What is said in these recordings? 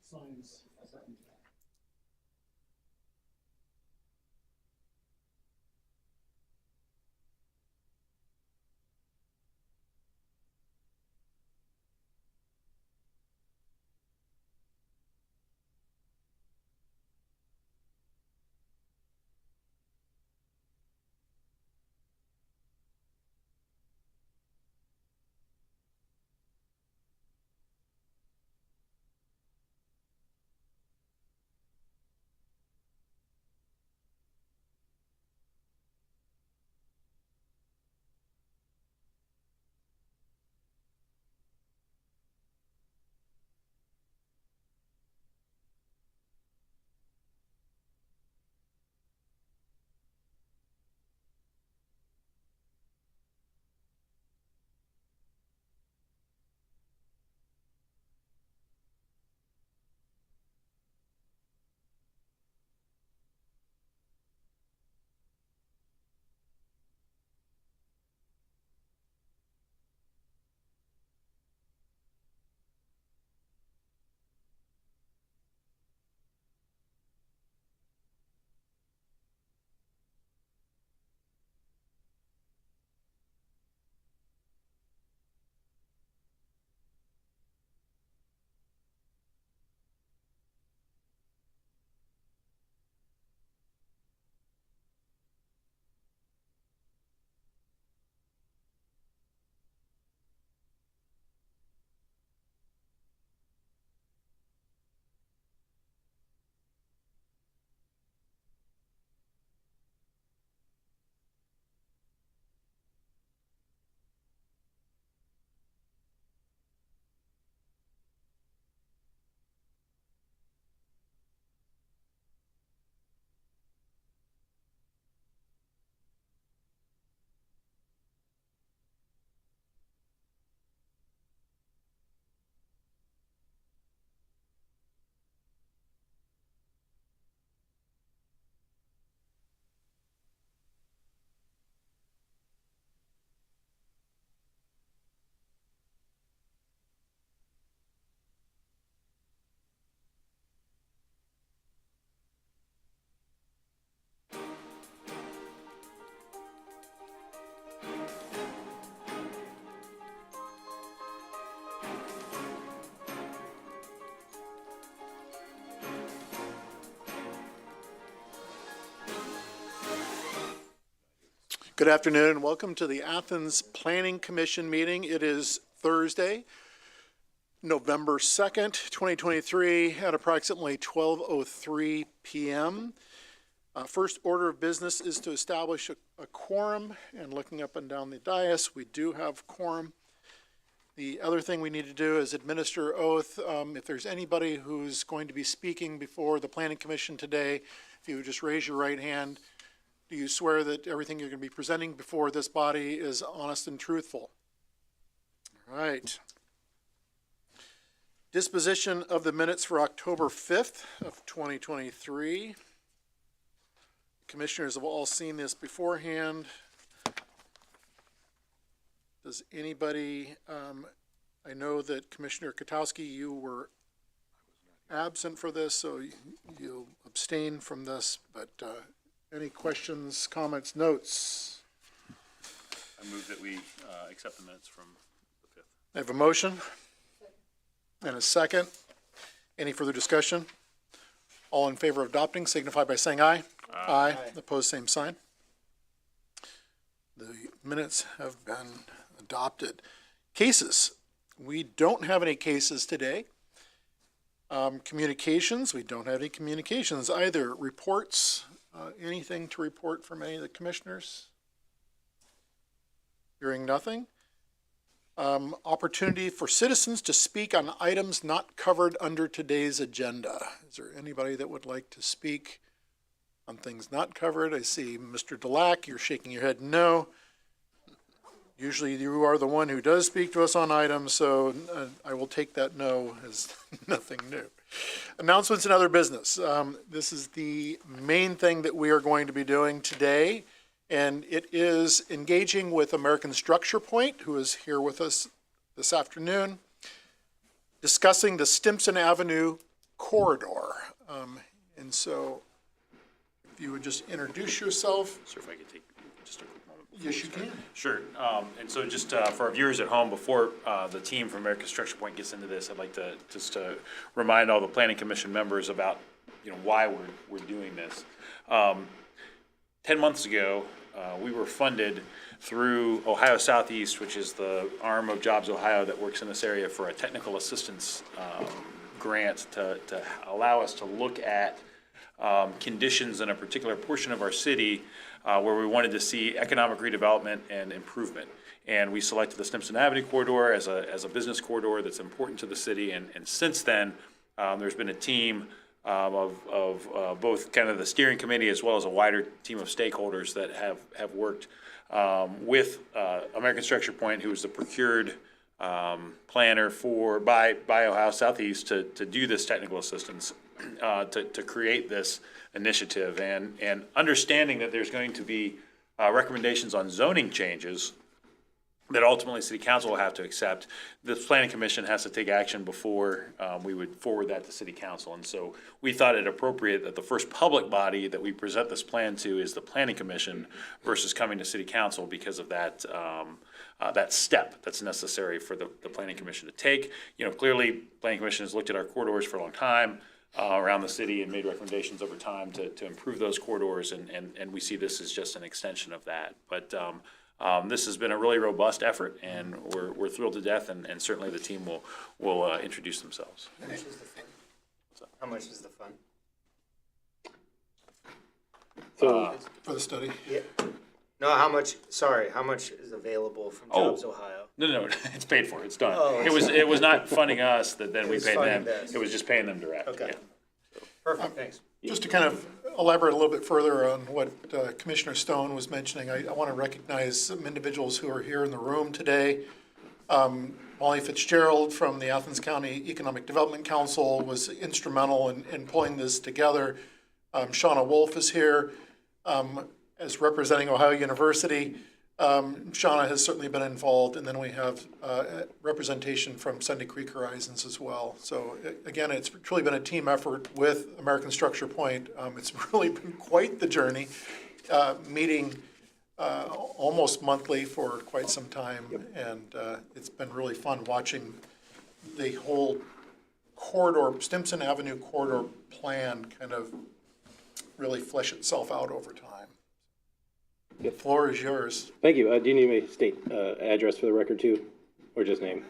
signs. Good afternoon and welcome to the Athens Planning Commission meeting. It is Thursday, November 2nd, 2023 at approximately 12:03 p.m. First order of business is to establish a quorum, and looking up and down the dais, we do have quorum. The other thing we need to do is administer oath. If there's anybody who's going to be speaking before the Planning Commission today, if you would just raise your right hand. Do you swear that everything you're going to be presenting before this body is honest and truthful? All right. Disposition of the minutes for October 5th of 2023. Commissioners have all seen this beforehand. Does anybody, I know that Commissioner Kotowski, you were absent for this, so you'll abstain from this, but any questions, comments, notes? I move that we accept the minutes from the 5th. I have a motion and a second. Any further discussion? All in favor of adopting signify by saying aye. Aye. Opposed, same sign. The minutes have been adopted. Cases. We don't have any cases today. Communications. We don't have any communications either. Reports. Anything to report from any of the commissioners? Hearing nothing. Opportunity for citizens to speak on items not covered under today's agenda. Is there anybody that would like to speak on things not covered? I see Mr. Delac, you're shaking your head no. Usually you are the one who does speak to us on items, so I will take that no as nothing new. Announcements and other business. This is the main thing that we are going to be doing today, and it is engaging with American Structure Point, who is here with us this afternoon, discussing the Stimson Avenue corridor. And so if you would just introduce yourself. Sir, if I could take just a quick moment. Yes, you can. Sure. And so just for our viewers at home, before the team from American Structure Point gets into this, I'd like to just remind all the Planning Commission members about, why we're doing this. 10 months ago, we were funded through Ohio Southeast, which is the arm of Jobs Ohio that works in this area, for a technical assistance grant to allow us to look at conditions in a particular portion of our city where we wanted to see economic redevelopment and improvement. And we selected the Stimson Avenue corridor as a business corridor that's important to the city. And since then, there's been a team of both kind of the steering committee as well as a wider team of stakeholders that have worked with American Structure Point, who is the procured planner by Ohio Southeast to do this technical assistance, to create this initiative, and understanding that there's going to be recommendations on zoning changes that ultimately City Council will have to accept. The Planning Commission has to take action before we would forward that to City Council. And so we thought it appropriate that the first public body that we present this plan to is the Planning Commission versus coming to City Council, because of that that step that's necessary for the Planning Commission to take. Clearly, Planning Commission has looked at our corridors for a long time around the city and made recommendations over time to improve those corridors, and we see this as just an extension of that. But this has been a really robust effort, and we're thrilled to death, and certainly the team will introduce themselves. How much is the fund? How much is the fund? So for the study. Yeah. No, how much is available from Jobs Ohio? No, it's paid for. It's done. Oh, It was not funding us that then we was paid them. funding this. It was just paying them direct. Okay. Yeah. Perfect, thanks. Just to kind of elaborate a little bit further on what Commissioner Stone was mentioning, I want to recognize some individuals who are here in the room today. Molly Fitzgerald from the Athens County Economic Development Council was instrumental in pulling this together. Shauna Wolf is here as representing Ohio University. Shauna has certainly been involved, and then we have representation from Sunday Creek Horizons as well. So again, it's truly been a team effort with American Structure Point. It's really been quite the journey, meeting almost monthly for quite some time. Yep. And it's been really fun watching the whole corridor, Stimson Avenue corridor plan kind of really flesh itself out over time. Yep. The floor is yours. Thank you. Do you need me to state address for the record too, or just name?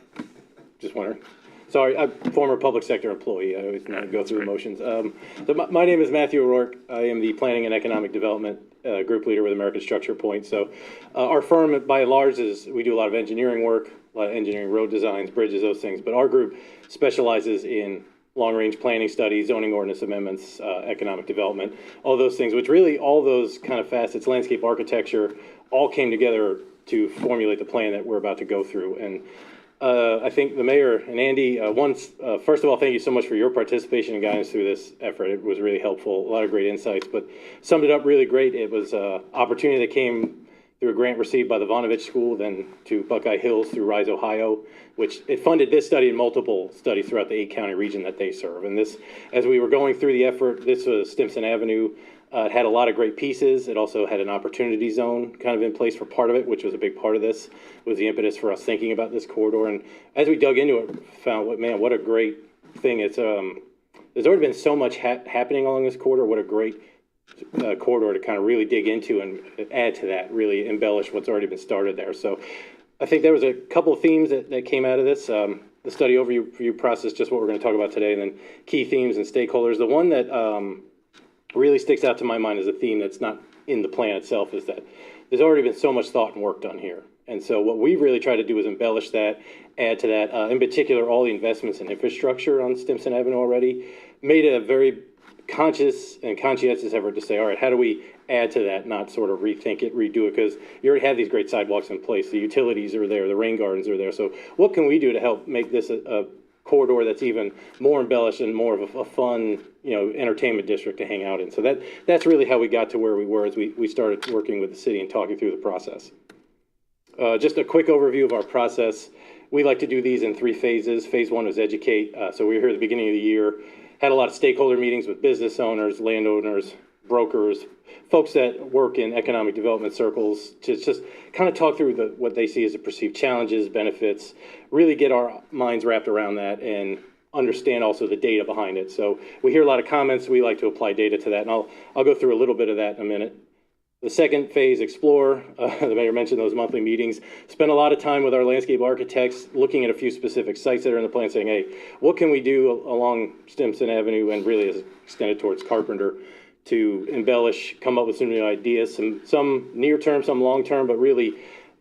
Just wondering. Sorry, I'm a former public sector employee. I always go through emotions. So my name is Matthew O'Rourke. I am the Planning and Economic Development group leader with American Structure Point. So our firm, by and large, we do a lot of engineering work, a lot of engineering, road designs, bridges, those things. But our group specializes in long-range planning studies, zoning ordinance amendments, economic development, all those things, which really all those kind of facets, landscape architecture, all came together to formulate the plan that we're about to go through. And I think the mayor and Andy, first of all, thank you so much for your participation and guidance through this effort. It was really helpful, a lot of great insights, but summed it up really great. It was an opportunity that came through a grant received by the Vonovich School, then to Buckeye Hills through Rise Ohio, which it funded this study and multiple studies throughout the 8-county region that they serve. And this, as we were going through the effort, this was Stimson Avenue. It had a lot of great pieces. It also had an opportunity zone kind of in place for part of it, which was a big part of this, was the impetus for us thinking about this corridor. And as we dug into it, found, what a great thing. It's there's already been so much happening along this corridor. What a great corridor to kind of really dig into and add to that, really embellish what's already been started there. So I think there was a couple of themes that came out of this. The study overview process, just what we're going to talk about today, and then key themes and stakeholders. The one that really sticks out to my mind as a theme that's not in the plan itself is that there's already been so much thought and work done here. And so what we really try to do is embellish that, add to that. In particular, all the investments in infrastructure on Stimson Avenue already made a very conscious and conscientious effort to say, all right, how do we add to that, not sort of rethink it, redo it, because you already have these great sidewalks in place. The utilities are there, the rain gardens are there. So what can we do to help make this a corridor that's even more embellished and more of a fun, entertainment district to hang out in? So that's really how we got to where we were as we started working with the city and talking through the process. Just a quick overview of our process. We like to do these in 3 phases. Phase 1 was educate. So we were here at the beginning of the year, had a lot of stakeholder meetings with business owners, landowners, brokers, folks that work in economic development circles to just kind of talk through what they see as the perceived challenges, benefits, really get our minds wrapped around that and understand also the data behind it. So we hear a lot of comments. We like to apply data to that, and I'll go through a little bit of that in a minute. The second phase, explore. The mayor mentioned those monthly meetings. Spend a lot of time with our landscape architects, looking at a few specific sites that are in the plan, saying, hey, what can we do along Stimson Avenue and really as extended towards Carpenter to embellish, come up with some new ideas, some near-term, some long-term, but really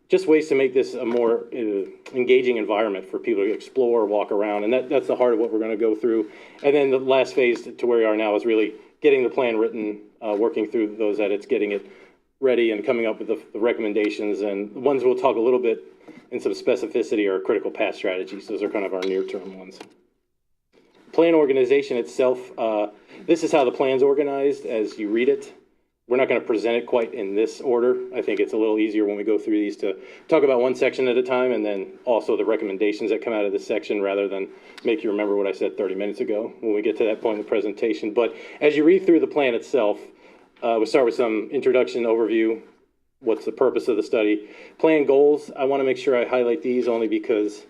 just ways to make this a more engaging environment for people to explore, walk around, and that's the heart of what we're going to go through. And then the last phase to where we are now is really getting the plan written, working through those edits, getting it ready, and coming up with the recommendations. And the ones we'll talk a little bit in some specificity are critical path strategies. Those are kind of our near-term ones. Plan organization itself, this is how the plan's organized as you read it. We're not going to present it quite in this order. I think it's a little easier when we go through these to talk about one section at a time, and then also the recommendations that come out of this section, rather than make you remember what I said 30 minutes ago when we get to that point in the presentation. But as you read through the plan itself, we'll start with some introduction overview. What's the purpose of the study? Plan goals. I want to make sure I highlight these only because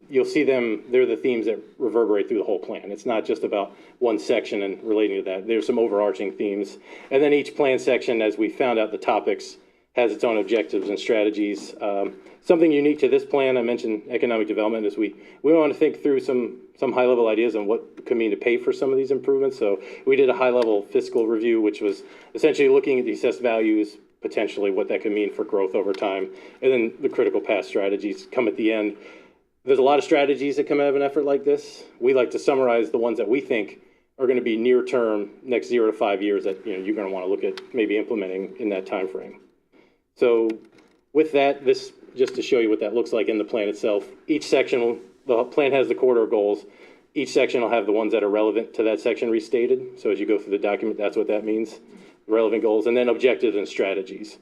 you'll see them, they're the themes that reverberate through the whole plan. It's not just about one section and relating to that. There's some overarching themes. And then each plan section, as we found out the topics, has its own objectives and strategies. Something unique to this plan, I mentioned economic development, is we want to think through some high-level ideas on what it could mean to pay for some of these improvements. So we did a high-level fiscal review, which was essentially looking at the assessed values, potentially what that could mean for growth over time. And then the critical path strategies come at the end. There's a lot of strategies that come out of an effort like this. We like to summarize the ones that we think are going to be near term, next 0 to 5 years, that you're going to want to look at maybe implementing in that time frame. So with that, this just to show you what that looks like in the plan itself. Each section, the plan has the corridor goals. Each section will have the ones that are relevant to that section restated. So as you go through the document, that's what that means, relevant goals, and then objectives and strategies.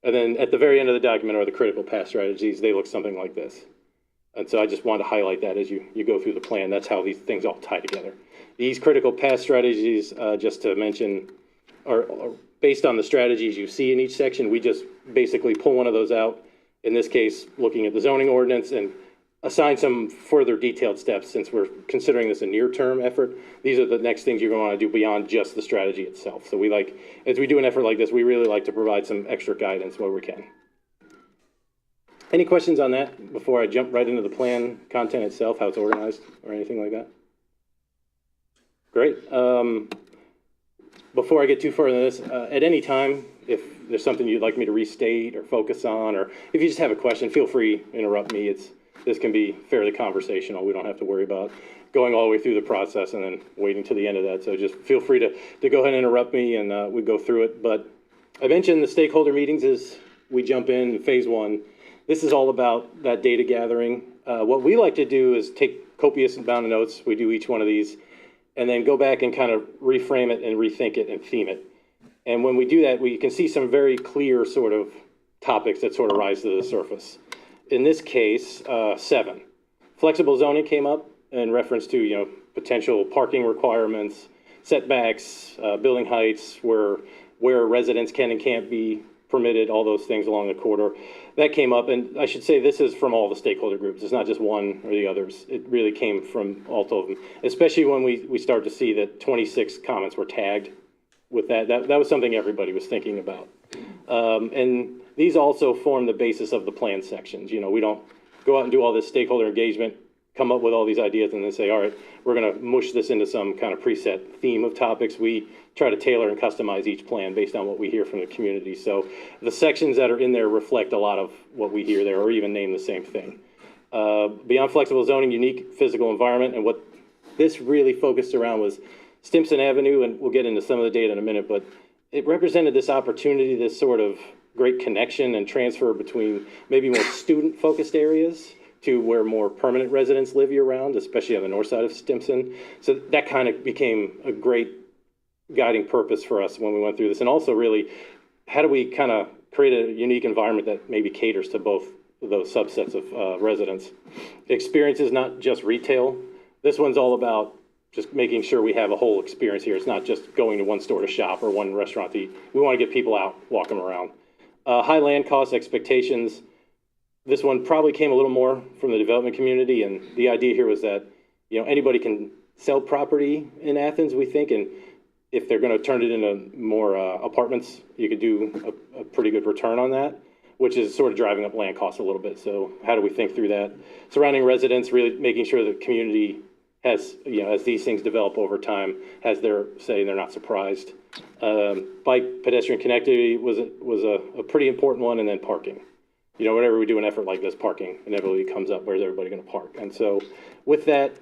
And then at the very end of the document are the critical path strategies. They look something like this. And so I just wanted to highlight that as you go through the plan. That's how these things all tie together. These critical path strategies, just to mention, are based on the strategies you see in each section. We just basically pull one of those out, in this case, looking at the zoning ordinance, and assign some further detailed steps. Since we're considering this a near-term effort, these are the next things you're going to want to do beyond just the strategy itself. So we like, as we do an effort like this, we really like to provide some extra guidance where we can. Any questions on that before I jump right into the plan content itself, how it's organized, or anything like that? Great. Before I get too far into this, at any time, if there's something you'd like me to restate or focus on, or if you just have a question, feel free to interrupt me. This can be fairly conversational. We don't have to worry about going all the way through the process and then waiting to the end of that. So just feel free to go ahead and interrupt me, and we go through it. But I mentioned the stakeholder meetings as we jump in phase one. This is all about that data gathering. What we like to do is take copious amount of notes. We do each one of these, and then go back and kind of reframe it and rethink it and theme it. And when we do that, we can see some very clear sort of topics that sort of rise to the surface. In this case, 7. Flexible zoning came up in reference to potential parking requirements, setbacks, building heights, where residents can and can't be permitted, all those things along the corridor. That came up, and I should say this is from all the stakeholder groups. It's not just one or the others. It really came from all of them, especially when we start to see that 26 comments were tagged with that. That was something everybody was thinking about. And these also form the basis of the plan sections. We don't go out and do all this stakeholder engagement, come up with all these ideas, and then say, all right, we're going to mush this into some kind of preset theme of topics. We try to tailor and customize each plan based on what we hear from the community. So the sections that are in there reflect a lot of what we hear there, or even name the same thing. Beyond flexible zoning, unique physical environment, and what this really focused around was Stimson Avenue, and we'll get into some of the data in a minute, but it represented this opportunity, this sort of great connection and transfer between maybe more student-focused areas to where more permanent residents live year-round, especially on the north side of Stimson. So that kind of became a great guiding purpose for us when we went through this. And also really, how do we kind of create a unique environment that maybe caters to both of those subsets of residents? Experience is not just retail. This one's all about just making sure we have a whole experience here. It's not just going to one store to shop or one restaurant to eat. We want to get people out, walk them around. High land cost expectations. This one probably came a little more from the development community, and the idea here was that, you know, anybody can sell property in Athens, we think, and if they're going to turn it into more apartments, you could do a pretty good return on that, which is sort of driving up land costs a little bit. So how do we think through that? Surrounding residents, really making sure the community has, you know, as these things develop over time, has their say, they're not surprised. Bike pedestrian connectivity was a pretty important one, and then parking. You know, whenever we do an effort like this, parking inevitably comes up. Where's everybody going to park? And so with that,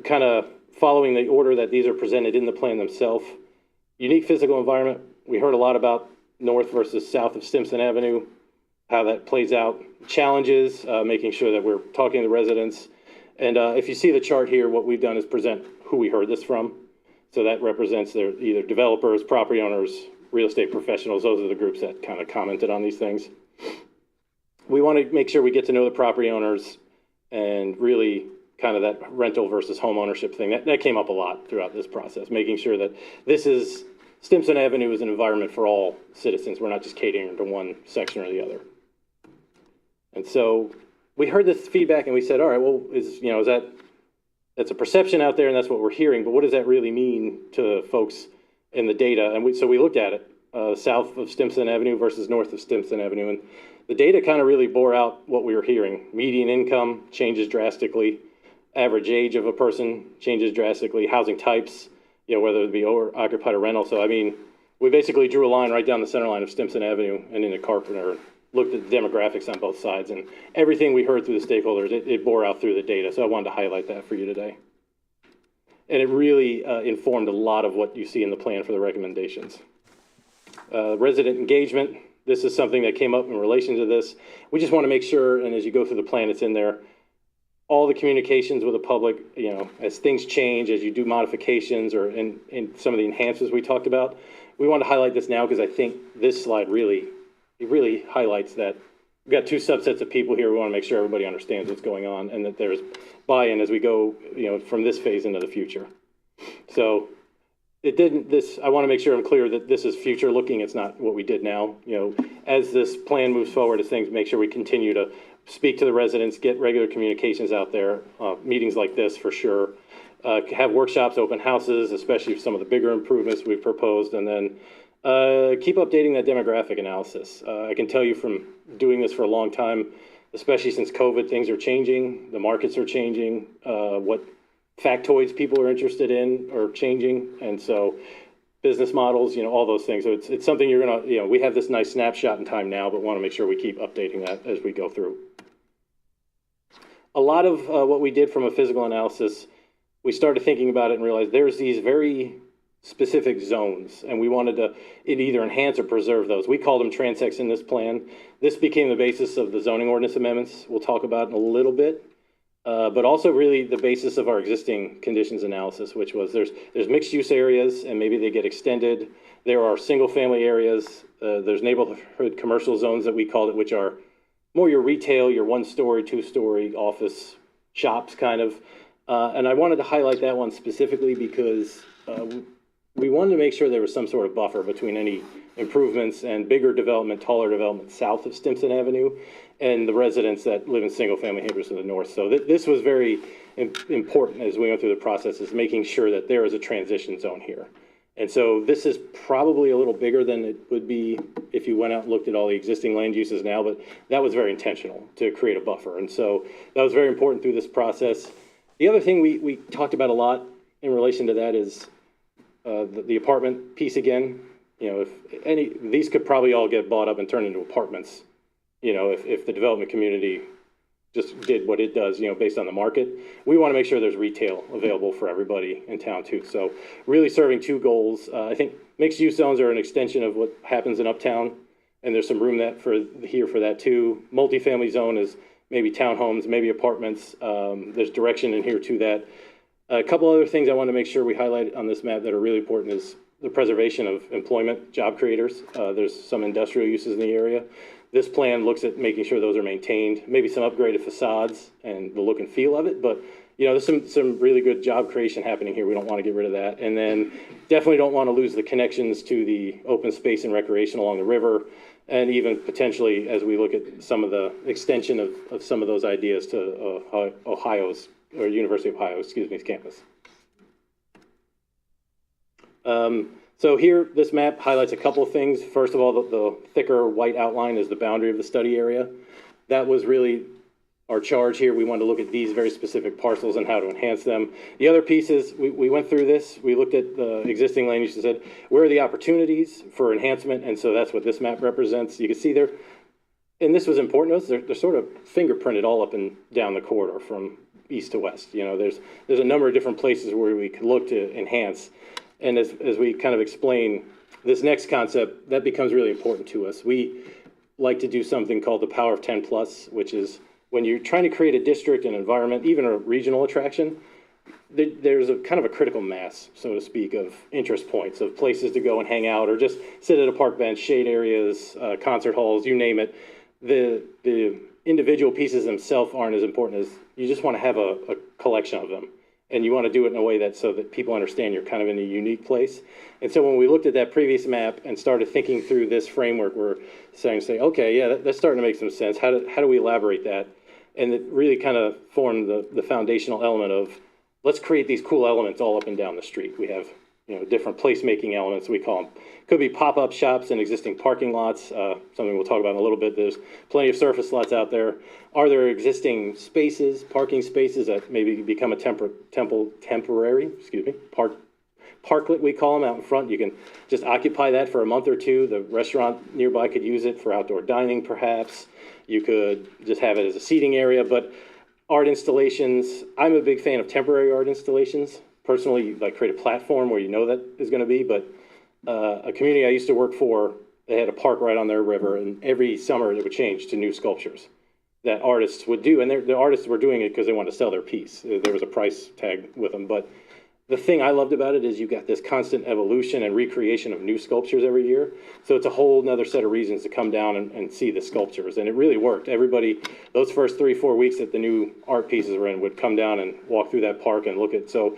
kind of following the order that these are presented in the plan themselves, unique physical environment. We heard a lot about north versus south of Stimson Avenue, how that plays out. Challenges, making sure that we're talking to the residents. And if you see the chart here, what we've done is present who we heard this from. So that represents their either developers, property owners, real estate professionals. Those are the groups that kind of commented on these things. We want to make sure we get to know the property owners and really kind of that rental versus home ownership thing. That came up a lot throughout this process, making sure that Stimson Avenue is an environment for all citizens. We're not just catering to one section or the other. And so we heard this feedback and we said, all right, well, that's a perception out there and that's what we're hearing, but what does that really mean to folks in the data? And so we looked at it, south of Stimson Avenue versus north of Stimson Avenue. And the data kind of really bore out what we were hearing. Median income changes drastically. Average age of a person changes drastically. Housing types, you know, whether it be occupied or rental. So, I mean, we basically drew a line right down the center line of Stimson Avenue and into Carpenter, looked at the demographics on both sides, and everything we heard through the stakeholders, it bore out through the data. So I wanted to highlight that for you today. And it really informed a lot of what you see in the plan for the recommendations. Resident engagement. This is something that came up in relation to this. We just want to make sure, and as you go through the plan, it's in there, all the communications with the public, you know, as things change, as you do modifications or in some of the enhancements we talked about, we want to highlight this now because I think this slide really highlights that we've got two subsets of people here. We want to make sure everybody understands what's going on and that there's buy-in as we go, you know, from this phase into the future. So I want to make sure I'm clear that this is future looking. It's not what we did now. You know, as this plan moves forward, as things, make sure we continue to speak to the residents, get regular communications out there, meetings like this for sure, have workshops, open houses, especially for some of the bigger improvements we've proposed, and then keep updating that demographic analysis. I can tell you from doing this for a long time, especially since COVID, things are changing, the markets are changing, what factoids people are interested in are changing, and so business models, you know, all those things. So it's something you're gonna, you know, we have this nice snapshot in time now, but want to make sure we keep updating that as we go through. A lot of what we did from a physical analysis, we started thinking about it and realized there's these very specific zones, and we wanted to either enhance or preserve those. We called them transects in this plan. This became the basis of the zoning ordinance amendments we'll talk about in a little bit. But also really the basis of our existing conditions analysis, which was there's mixed use areas and maybe they get extended. There are single family areas. There's neighborhood commercial zones that we called it, which are more your retail, your 1-story, 2-story office shops kind of. And I wanted to highlight that one specifically because we wanted to make sure there was some sort of buffer between any improvements and bigger development, taller development south of Stimson Avenue and the residents that live in single-family neighborhoods to the north. So this was very important as we went through the process, is making sure that there is a transition zone here. And so this is probably a little bigger than it would be if you went out and looked at all the existing land uses now, but that was very intentional to create a buffer. And so that was very important through this process. The other thing we talked about a lot in relation to that is the apartment piece again. You know, these could probably all get bought up and turned into apartments, you know, if the development community just did what it does, you know, based on the market. We want to make sure there's retail available for everybody in town too. So really serving two goals. I think mixed use zones are an extension of what happens in Uptown, and there's some room for that too. Multifamily zone is maybe townhomes, maybe apartments. There's direction in here to that. A couple other things I want to make sure we highlight on this map that are really important is the preservation of employment, job creators. There's some industrial uses in the area. This plan looks at making sure those are maintained, maybe some upgraded facades and the look and feel of it, but there's some really good job creation happening here. We don't want to get rid of that. And then definitely don't want to lose the connections to the open space and recreation along the river, and even potentially as we look at some of the extension of some of those ideas to University of Ohio's campus. So here, this map highlights a couple of things. First of all, the thicker white outline is the boundary of the study area. That was really our charge here. We wanted to look at these very specific parcels and how to enhance them. The other pieces, we went through this. We looked at the existing land use and said, where are the opportunities for enhancement? And so that's what this map represents. You can see there, and this was important to us, they're sort of fingerprinted all up and down the corridor from east to west. There's a number of different places where we could look to enhance. And as we kind of explain this next concept, that becomes really important to us. We like to do something called the power of 10 plus, which is when you're trying to create a district, an environment, even a regional attraction, there's a kind of a critical mass, so to speak, of interest points, of places to go and hang out or just sit at a park bench, shade areas, concert halls, you name it. The individual pieces themselves aren't as important as you just want to have a collection of them. And you want to do it in a way that so that people understand you're kind of in a unique place. And so when we looked at that previous map and started thinking through this framework, we're saying, okay, yeah, that's starting to make some sense. How do we elaborate that? And it really kind of formed the foundational element of let's create these cool elements all up and down the street. We have different placemaking elements, we call them. Could be pop-up shops in existing parking lots, something we'll talk about in a little bit. There's plenty of surface lots out there. Are there existing spaces, parking spaces that maybe become a temporary parklet, we call them, out in front? You can just occupy that for a month or two. The restaurant nearby could use it for outdoor dining, perhaps. You could just have it as a seating area, but art installations, I'm a big fan of temporary art installations. Personally, like create a platform where that is going to be, but a community I used to work for, they had a park right on their river, and every summer it would change to new sculptures that artists would do, and the artists were doing it because they wanted to sell their piece. There was a price tag with them, but the thing I loved about it is you got this constant evolution and recreation of new sculptures every year. So it's a whole nother set of reasons to come down and see the sculptures. And it really worked. Everybody, those first 3-4 weeks that the new art pieces were in would come down and walk through that park and look at. So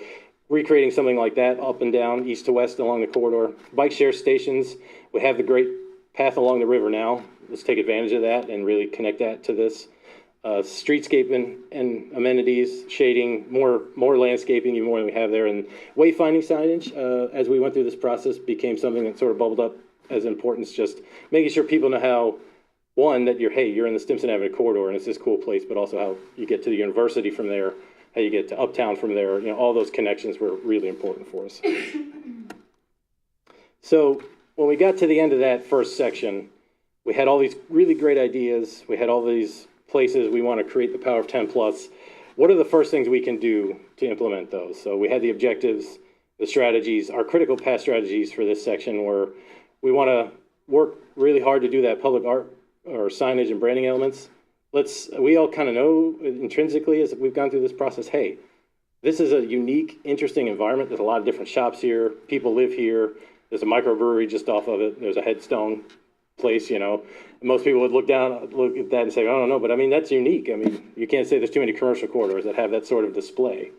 recreating something like that up and down, east to west along the corridor. Bike share stations, we have the great path along the river now. Let's take advantage of that and really connect that to this. Streetscape and amenities, shading, more landscaping, even more than we have there. And wayfinding signage, as we went through this process, became something that sort of bubbled up as importance, just making sure people know how, one, that you're in the Stimson Avenue corridor and it's this cool place, but also how you get to the university from there, how you get to Uptown from there. All those connections were really important for us. So when we got to the end of that first section, we had all these really great ideas. We had all these places we want to create the power of 10 plus. What are the first things we can do to implement those? So we had the objectives, the strategies. Our critical path strategies for this section were we want to work really hard to do that public art or signage and branding elements. We all kind of know intrinsically as we've gone through this process, hey, this is a unique, interesting environment. There's a lot of different shops here. People live here. There's a microbrewery just off of it. There's a Headstone place, Most people would look at that and say, I don't know, but I mean, that's unique. I mean, you can't say there's too many commercial corridors that have that sort of display.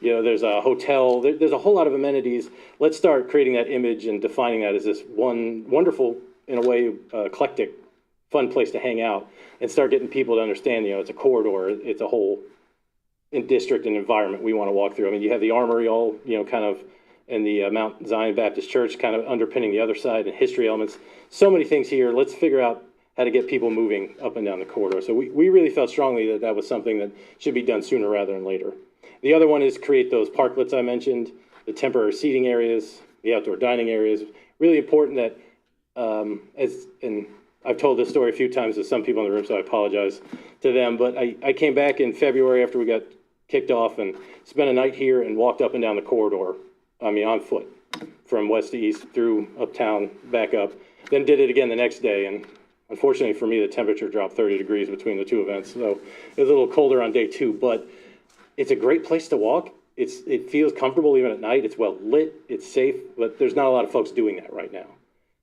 There's a hotel, there's a whole lot of amenities. Let's start creating that image and defining that as this one wonderful, in a way, eclectic, fun place to hang out and start getting people to understand, it's a corridor, it's a whole district and environment we want to walk through. I mean, you have the Armory all, kind of, and the Mount Zion Baptist Church kind of underpinning the other side, and history elements. So many things here. Let's figure out how to get people moving up and down the corridor. So we really felt strongly that was something that should be done sooner rather than later. The other one is create those parklets I mentioned, the temporary seating areas, the outdoor dining areas. Really important that, and I've told this story a few times to some people in the room, so I apologize to them, but I came back in February after we got kicked off and spent a night here and walked up and down the corridor, on foot, from west to east through Uptown, back up, then did it again the next day. And unfortunately for me, the temperature dropped 30 degrees between the two events. So it was a little colder on day 2, but it's a great place to walk. It feels comfortable even at night. It's well lit, it's safe, but there's not a lot of folks doing that right now.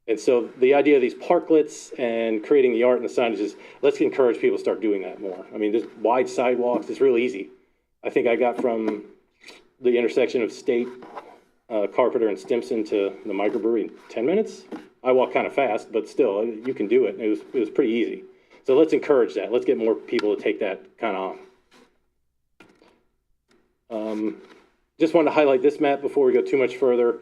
And so the idea of these parklets and creating the art and the signage is let's encourage people to start doing that more. I mean, there's wide sidewalks. It's real easy. I think I got from the intersection of State, Carpenter, and Stimson to the microbrewery in 10 minutes. I walk kind of fast, but still, you can do it. It was pretty easy. So let's encourage that. Let's get more people to take that kind of on. Just wanted to highlight this map before we go too much further.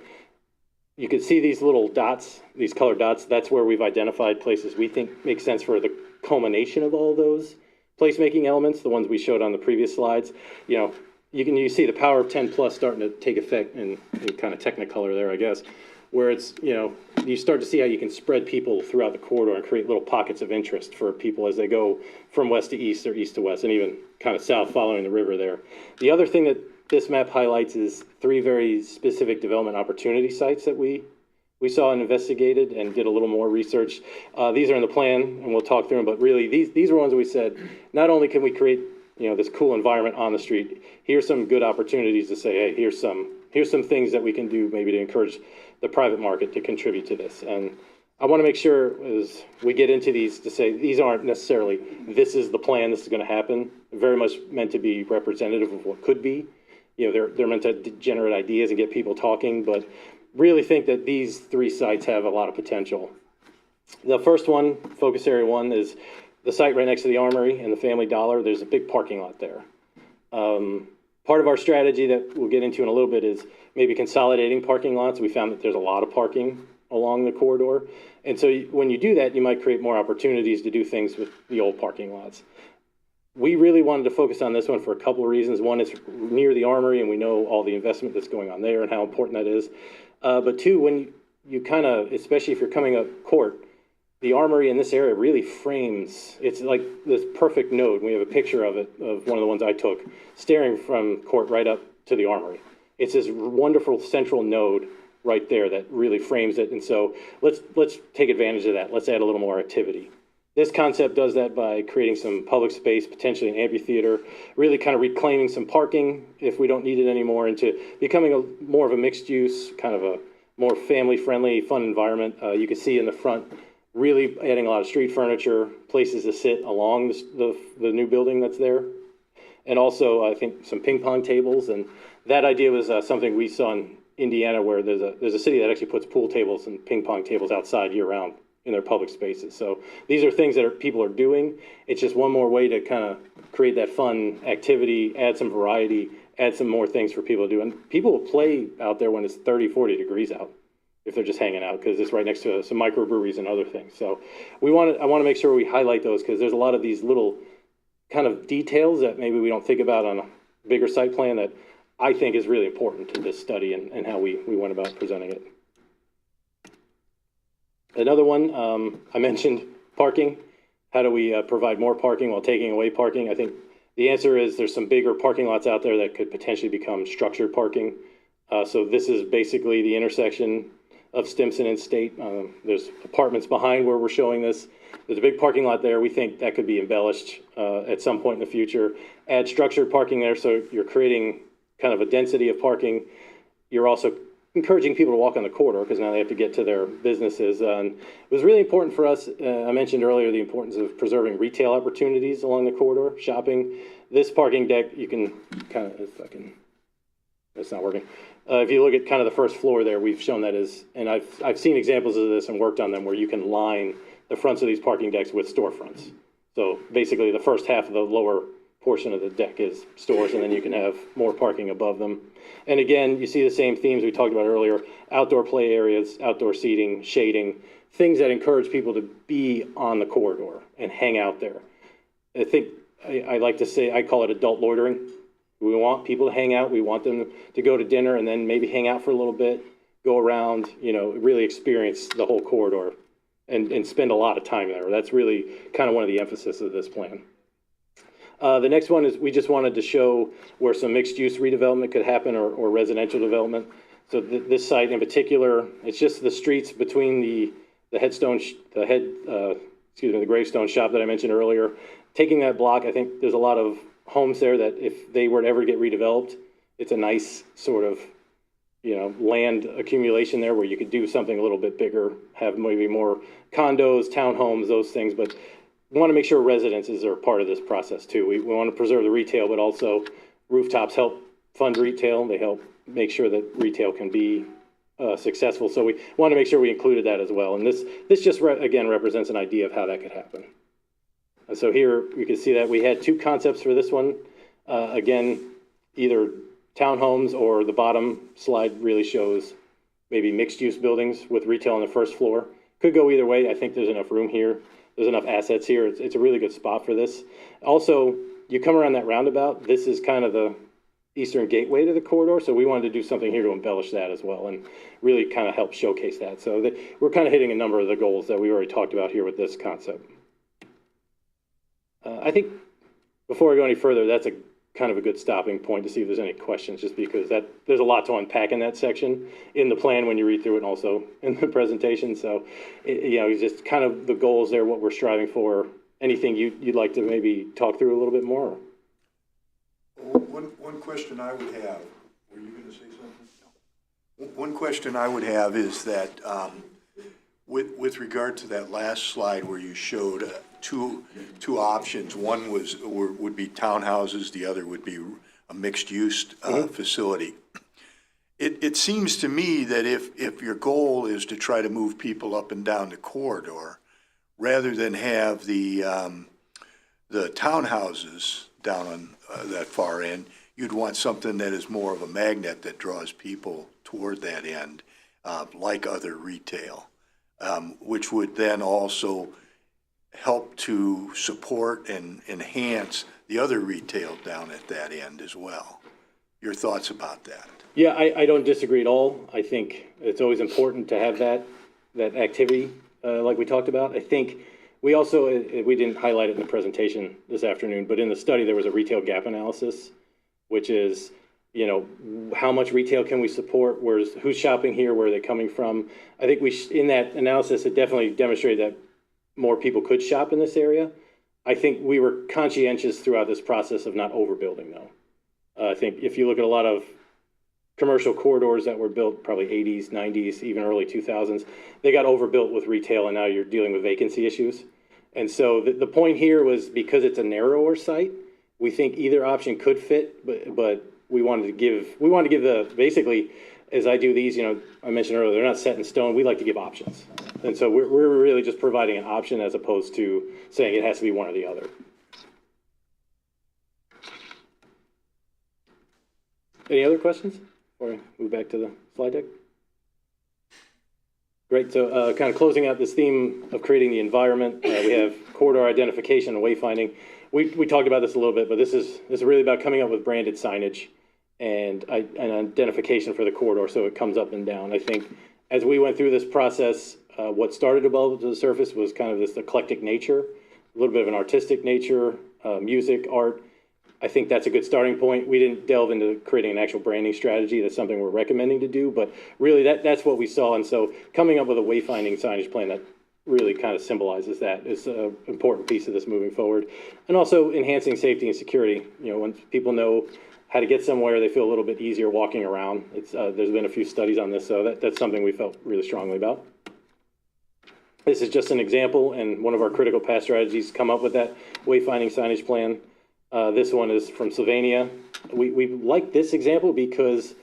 You can see these little dots, these colored dots. That's where we've identified places we think make sense for the culmination of all those placemaking elements, the ones we showed on the previous slides. You know, you see the power of 10 plus starting to take effect in kind of technicolor there, I guess, where it's, you know, you start to see how you can spread people throughout the corridor and create little pockets of interest for people as they go from west to east or east to west and even kind of south following the river there. The other thing that this map highlights is 3 very specific development opportunity sites that we saw and investigated and did a little more research. These are in the plan, and we'll talk through them, but really these were ones we said, not only can we create, you know, this cool environment on the street, here's some good opportunities to say, hey, here's some things that we can do maybe to encourage the private market to contribute to this. And I want to make sure as we get into these to say these aren't necessarily, this is the plan, this is going to happen, very much meant to be representative of what could be. You know, they're meant to generate ideas and get people talking, but really think that these 3 sites have a lot of potential. The first one, focus area 1, is the site right next to the Armory and the Family Dollar. There's a big parking lot there. Part of our strategy that we'll get into in a little bit is maybe consolidating parking lots. We found that there's a lot of parking along the corridor. And so when you do that, you might create more opportunities to do things with the old parking lots. We really wanted to focus on this one for a couple of reasons. One, it's near the Armory, and we know all the investment that's going on there and how important that is. But 2, when you kind of, especially if you're coming up Court, the Armory in this area really frames, it's like this perfect node. We have a picture of it, of one of the ones I took, staring from Court right up to the Armory. It's this wonderful central node right there that really frames it. And so let's take advantage of that. Let's add a little more activity. This concept does that by creating some public space, potentially an amphitheater, really kind of reclaiming some parking if we don't need it anymore, into becoming more of a mixed use, kind of a more family-friendly, fun environment. You can see in the front, really adding a lot of street furniture, places to sit along the new building that's there. And also, I think, some ping pong tables. And that idea was something we saw in Indiana, where there's a city that actually puts pool tables and ping pong tables outside year-round in their public spaces. So these are things that people are doing. It's just one more way to kind of create that fun activity, add some variety, add some more things for people to do. And people will play out there when it's 30, 40 degrees out, if they're just hanging out, because it's right next to some microbreweries and other things. So I want to make sure we highlight those, because there's a lot of these little kind of details that maybe we don't think about on a bigger site plan that I think is really important to this study and how we went about presenting it. Another one, I mentioned parking. How do we provide more parking while taking away parking? I think the answer is there's some bigger parking lots out there that could potentially become structured parking. So this is basically the intersection of Stimson and State. There's apartments behind where we're showing this. There's a big parking lot there. We think that could be embellished at some point in the future. Add structured parking there, so you're creating kind of a density of parking. You're also encouraging people to walk on the corridor, because now they have to get to their businesses. And it was really important for us. I mentioned earlier the importance of preserving retail opportunities along the corridor, shopping. This parking deck, you can kind of, if I can, it's not working. If you look at kind of the first floor there, we've shown that as, and I've seen examples of this and worked on them, where you can line the fronts of these parking decks with storefronts. So basically the first half of the lower portion of the deck is stores, and then you can have more parking above them. And again, you see the same themes we talked about earlier: outdoor play areas, outdoor seating, shading, things that encourage people to be on the corridor and hang out there. I think I like to say, I call it adult loitering. We want people to hang out. We want them to go to dinner and then maybe hang out for a little bit, go around, you know, really experience the whole corridor and spend a lot of time there. That's really kind of one of the emphasis of this plan. The next one is we just wanted to show where some mixed-use redevelopment could happen, or residential development. So this site in particular, it's just the streets between the gravestone shop that I mentioned earlier. Taking that block, I think there's a lot of homes there that if they were to ever get redeveloped, it's a nice sort of, you know, land accumulation there where you could do something a little bit bigger, have maybe more condos, townhomes, those things. But we want to make sure residences are part of this process too. We want to preserve the retail, but also rooftops help fund retail. They help make sure that retail can be successful. So we want to make sure we included that as well. And this just, again, represents an idea of how that could happen. And so here you can see that we had two concepts for this one. Again, either townhomes or the bottom slide really shows maybe mixed-use buildings with retail on the first floor. Could go either way. I think there's enough room here. There's enough assets here. It's a really good spot for this. Also, you come around that roundabout, this is kind of the eastern gateway to the corridor, so we wanted to do something here to embellish that as well and really kind of help showcase that. So we're kind of hitting a number of the goals that we already talked about here with this concept. I think before I go any further, that's a kind of a good stopping point to see if there's any questions, just because there's a lot to unpack in that section in the plan when you read through it and also in the presentation. So, just kind of the goals there, what we're striving for. Anything you'd like to maybe talk through a little bit more? One question I would have, were you going to say something? No. One question I would have is that with regard to that last slide where you showed two options, one would be townhouses, the other would be a mixed-use facility. It seems to me that if your goal is to try to move people up and down the corridor, rather than have the townhouses down on that far end, you'd want something that is more of a magnet that draws people toward that end, like other retail, which would then also help to support and enhance the other retail down at that end as well. Your thoughts about that? Yeah, I don't disagree at all. I think it's always important to have that activity like we talked about. I think we also, we didn't highlight it in the presentation this afternoon, but in the study there was a retail gap analysis, which is, how much retail can we support? Who's shopping here? Where are they coming from? I think in that analysis, it definitely demonstrated that more people could shop in this area. I think we were conscientious throughout this process of not overbuilding, though. I think if you look at a lot of commercial corridors that were built probably 80s, 90s, even early 2000s, they got overbuilt with retail, and now you're dealing with vacancy issues. And so the point here was, because it's a narrower site, we think either option could fit, but we wanted to give the, basically, as I do these, I mentioned earlier, they're not set in stone. We like to give options. And so we're really just providing an option as opposed to saying it has to be one or the other. Any other questions before we move back to the slide deck? Great. So kind of closing out this theme of creating the environment, we have corridor identification and wayfinding. We talked about this a little bit, but this is really about coming up with branded signage and an identification for the corridor so it comes up and down. I think as we went through this process, what started above the surface was kind of this eclectic nature, a little bit of an artistic nature, music, art. I think that's a good starting point. We didn't delve into creating an actual branding strategy. That's something we're recommending to do, but really that's what we saw. And so coming up with a wayfinding signage plan that really kind of symbolizes that is an important piece of this moving forward. And also enhancing safety and security. When people know how to get somewhere, they feel a little bit easier walking around. There's been a few studies on this, so that's something we felt really strongly about. This is just an example, and one of our critical path strategies come up with that wayfinding signage plan. This one is from Sylvania. We like this example because,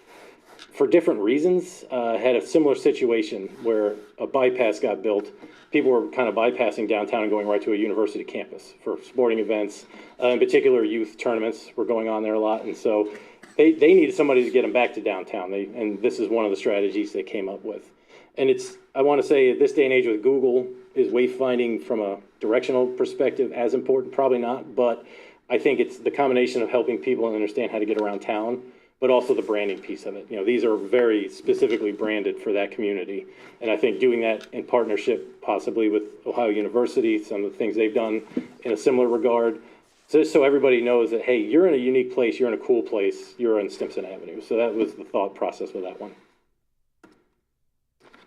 for different reasons, had a similar situation where a bypass got built. People were kind of bypassing downtown and going right to a university campus for sporting events. In particular, youth tournaments were going on there a lot, and so they needed somebody to get them back to downtown. And this is one of the strategies they came up with. And I want to say, at this day and age with Google, is wayfinding from a directional perspective as important? Probably not, but I think it's the combination of helping people understand how to get around town, but also the branding piece of it. These are very specifically branded for that community. And I think doing that in partnership, possibly with Ohio University, some of the things they've done in a similar regard, so everybody knows that, hey, you're in a unique place, you're in a cool place, you're on Stimson Avenue. So that was the thought process with that one.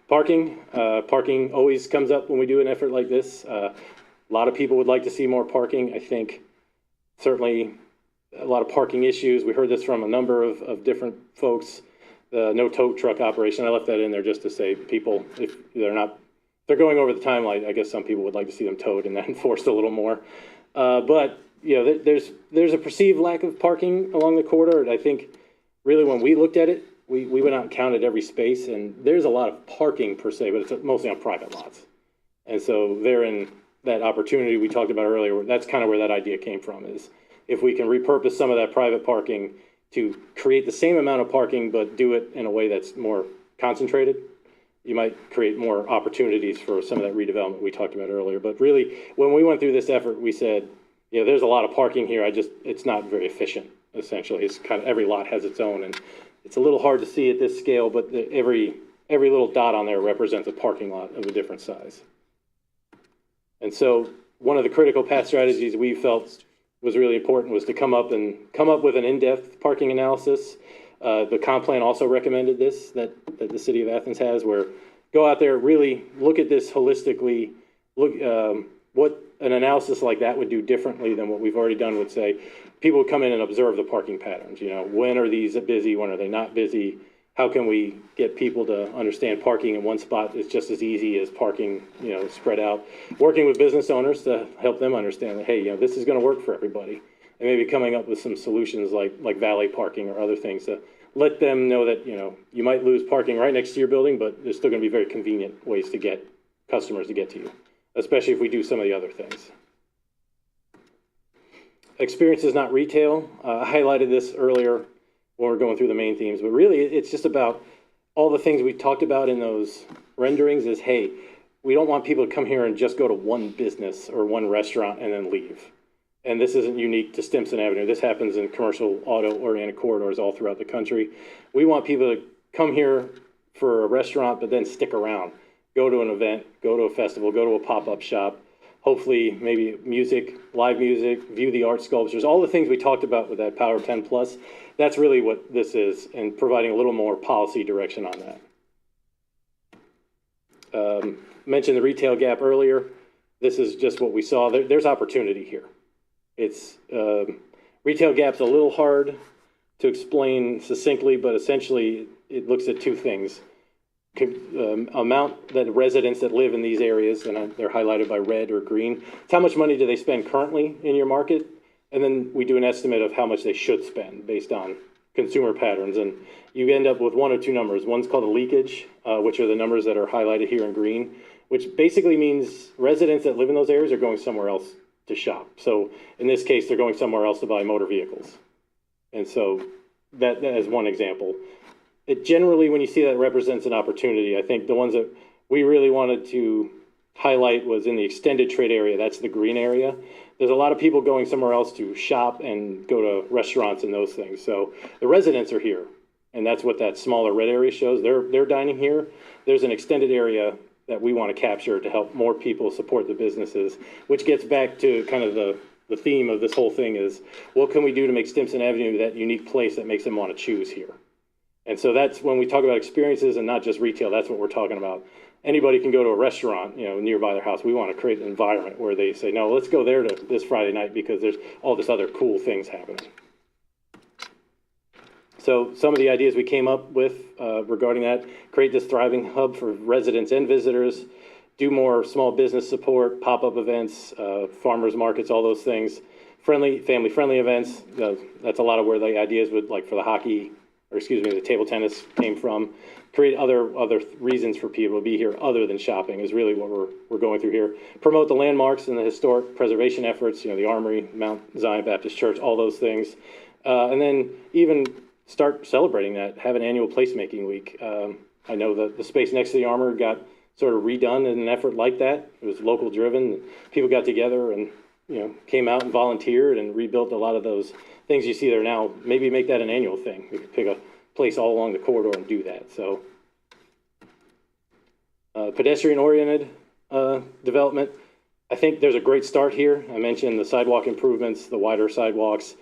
Parking always comes up when we do an effort like this. A lot of people would like to see more parking. I think certainly a lot of parking issues. We heard this from a number of different folks. The no tow truck operation, I left that in there just to say people, if they're going over the time, I guess some people would like to see them towed and that enforced a little more. But, you know, there's a perceived lack of parking along the corridor. And I think really when we looked at it, we went out and counted every space, and there's a lot of parking per se, but it's mostly on private lots. And so therein, that opportunity we talked about earlier, that's kind of where that idea came from, is if we can repurpose some of that private parking to create the same amount of parking, but do it in a way that's more concentrated, you might create more opportunities for some of that redevelopment we talked about earlier. But really, when we went through this effort, we said, you know, there's a lot of parking here. It's not very efficient, essentially. It's kind of, every lot has its own, and it's a little hard to see at this scale, but every little dot on there represents a parking lot of a different size. And so one of the critical path strategies we felt was really important was to come up with an in-depth parking analysis. The comp plan also recommended this, that the city of Athens has, where go out there, really look at this holistically, look what an analysis like that would do differently than what we've already done would say. People would come in and observe the parking patterns. You know, when are these busy? When are they not busy? How can we get people to understand parking in one spot is just as easy as parking, you know, spread out? Working with business owners to help them understand that, hey, you know, this is going to work for everybody. And maybe coming up with some solutions like valet parking or other things to let them know that, you know, you might lose parking right next to your building, but there's still going to be very convenient ways to get customers to get to you, especially if we do some of the other things. Experience is not retail. I highlighted this earlier when we're going through the main themes, but really it's just about all the things we talked about in those renderings is, hey, we don't want people to come here and just go to one business or one restaurant and then leave. And this isn't unique to Stimson Avenue. This happens in commercial auto-oriented corridors all throughout the country. We want people to come here for a restaurant, but then stick around, go to an event, go to a festival, go to a pop-up shop, hopefully maybe music, live music, view the art sculptures, all the things we talked about with that Power 10 Plus. That's really what this is, and providing a little more policy direction on that. Mentioned the retail gap earlier. This is just what we saw. There's opportunity here. It's retail gap's a little hard to explain succinctly, but essentially it looks at two things. Amount that residents that live in these areas, and they're highlighted by red or green. It's how much money do they spend currently in your market, and then we do an estimate of how much they should spend based on consumer patterns, and you end up with one or two numbers. One's called a leakage, which are the numbers that are highlighted here in green, which basically means residents that live in those areas are going somewhere else to shop. So in this case, they're going somewhere else to buy motor vehicles, and so that is one example. It generally, when you see that, represents an opportunity. I think the ones that we really wanted to highlight was in the extended trade area. That's the green area. There's a lot of people going somewhere else to shop and go to restaurants and those things. So the residents are here, and that's what that smaller red area shows. They're dining here. There's an extended area that we want to capture to help more people support the businesses, which gets back to kind of the theme of this whole thing is, what can we do to make Stimson Avenue that unique place that makes them want to choose here? And so that's when we talk about experiences and not just retail, that's what we're talking about. Anybody can go to a restaurant, you know, nearby their house. We want to create an environment where they say, no, let's go there to this Friday night because there's all this other cool things happening. So some of the ideas we came up with regarding that, create this thriving hub for residents and visitors, do more small business support, pop-up events, farmers markets, all those things, family-friendly events. That's a lot of where the ideas would, like for the hockey, or excuse me, the table tennis came from. Create other reasons for people to be here other than shopping is really what we're going through here. Promote the landmarks and the historic preservation efforts, you know, the Armory, Mount Zion Baptist Church, all those things. And then even start celebrating that, have an annual placemaking week. I know that the space next to the Armory got sort of redone in an effort like that. It was local driven. People got together and, you know, came out and volunteered and rebuilt a lot of those things you see there now. Maybe make that an annual thing. We could pick a place all along the corridor and do that. So pedestrian-oriented development. I think there's a great start here. I mentioned the sidewalk improvements, the wider sidewalks,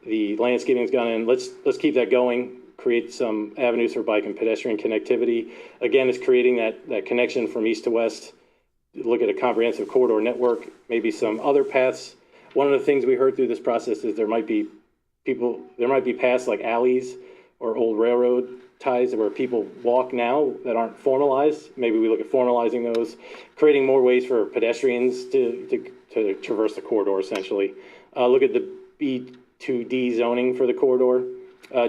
the landscaping's gone in. Let's keep that going. Create some avenues for bike and pedestrian connectivity. Again, it's creating that connection from east to west. Look at a comprehensive corridor network, maybe some other paths. One of the things we heard through this process is there might be paths like alleys or old railroad ties where people walk now that aren't formalized. Maybe we look at formalizing those, creating more ways for pedestrians to to traverse the corridor essentially. Look at the B2D zoning for the corridor.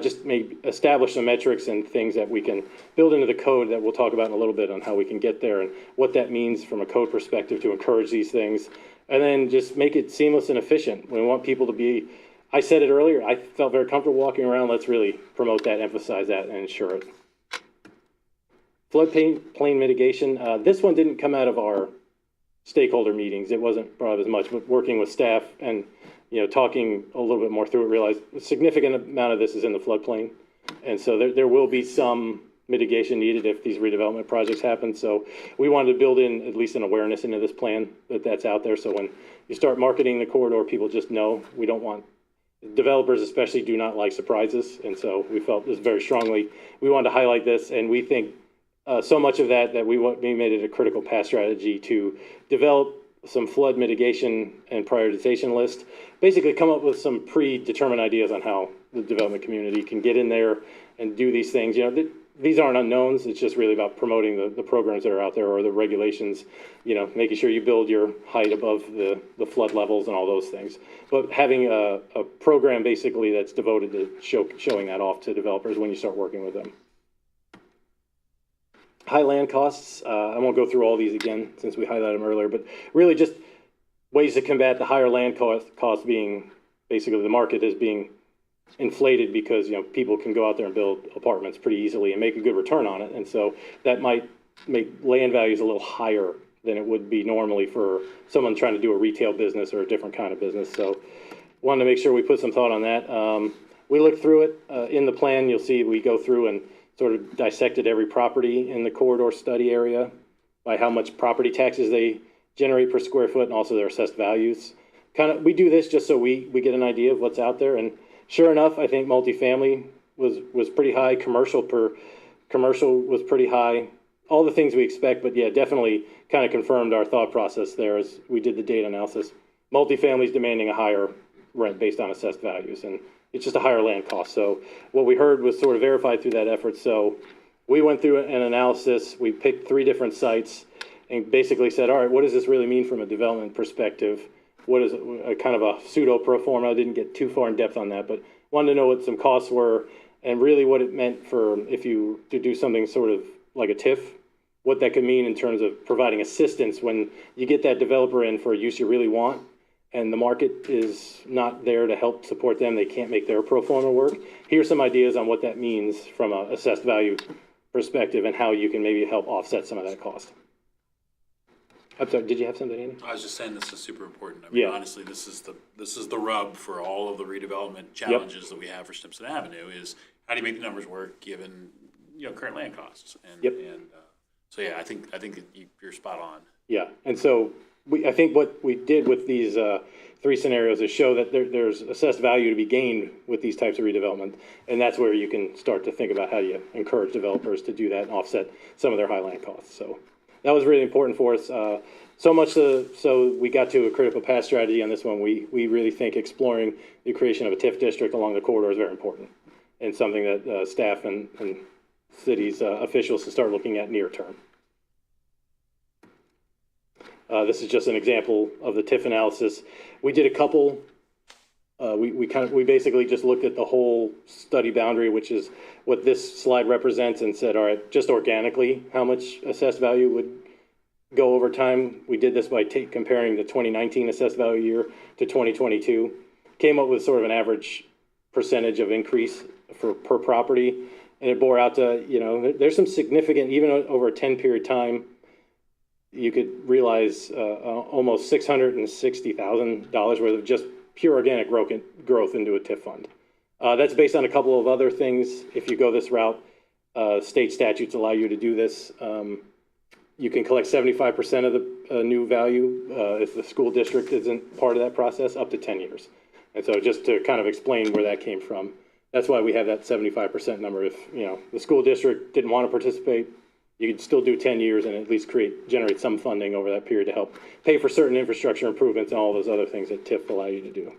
Just establish some metrics and things that we can build into the code that we'll talk about in a little bit on how we can get there and what that means from a code perspective to encourage these things. And then just make it seamless and efficient. We want people to be, I said it earlier, I felt very comfortable walking around. Let's really promote that, emphasize that, and ensure it. Floodplain mitigation. This one didn't come out of our stakeholder meetings. It wasn't brought up as much, but working with staff and talking a little bit more through it, realized a significant amount of this is in the floodplain. And so there will be some mitigation needed if these redevelopment projects happen. So we wanted to build in at least an awareness into this plan that's out there. So when you start marketing the corridor, people just know. We don't want, developers especially do not like surprises. And so we felt this very strongly. We wanted to highlight this, and we think so much of that we made it a critical path strategy to develop some flood mitigation and prioritization list, basically come up with some predetermined ideas on how the development community can get in there and do these things. These aren't unknowns. It's just really about promoting the programs that are out there or the regulations, making sure you build your height above the flood levels and all those things. But having a program basically that's devoted to showing that off to developers when you start working with them. High land costs, I won't go through all these again since we highlighted them earlier, but really just ways to combat the higher land costs being basically the market is being inflated because people can go out there and build apartments pretty easily and make a good return on it. And so that might make land values a little higher than it would be normally for someone trying to do a retail business or a different kind of business. So wanted to make sure we put some thought on that. We looked through it in the plan. You'll see we go through and sort of dissected every property in the corridor study area by how much property taxes they generate per square foot and also their assessed values. We do this just so we get an idea of what's out there. And sure enough, I think multifamily was pretty high. Commercial was pretty high. All the things we expect, but yeah, definitely kind of confirmed our thought process there as we did the data analysis. Multifamily is demanding a higher rent based on assessed values, and it's just a higher land cost. So what we heard was sort of verified through that effort. So we went through an analysis. We picked 3 different sites and basically said, all right, what does this really mean from a development perspective? What is a kind of a pseudo pro forma? I didn't get too far in depth on that, but wanted to know what some costs were and really what it meant for if you to do something sort of like a TIF, what that could mean in terms of providing assistance when you get that developer in for a use you really want and the market is not there to help support them. They can't make their pro forma work. Here's some ideas on what that means from an assessed value perspective and how you can maybe help offset some of that cost. I'm sorry, did you have something, Andy? I was just saying this is super important. I mean, Yeah. honestly, this is the rub for all of the redevelopment challenges that we have for Stimson Avenue is how do you make the numbers work given current land costs? And, so yeah, I think that you're spot on. Yeah, and so I think what we did with these 3 scenarios is show that there's assessed value to be gained with these types of redevelopment, and that's where you can start to think about how you encourage developers to do that and offset some of their high land costs. So that was really important for us. So much so we got to a critical path strategy on this one. We really think exploring the creation of a TIF district along the corridor is very important and something that staff and cities officials to start looking at near term. This is just an example of the TIF analysis. We did a couple. We basically just looked at the whole study boundary, which is what this slide represents, and said, all right, just organically, how much assessed value would go over time. We did this by comparing the 2019 assessed value year to 2022. Came up with sort of an average percentage of increase per property, and it bore out to there's some significant, even over a 10-period time. You could realize almost $660,000 worth of just pure organic growth into a TIF fund. That's based on a couple of other things. If you go this route, state statutes allow you to do this. You can collect 75% of the new value if the school district isn't part of that process, up to 10 years. And so just to kind of explain where that came from, that's why we have that 75% number. If the school district didn't want to participate, you could still do 10 years and at least generate some funding over that period to help pay for certain infrastructure improvements and all those other things that TIF allow you to do.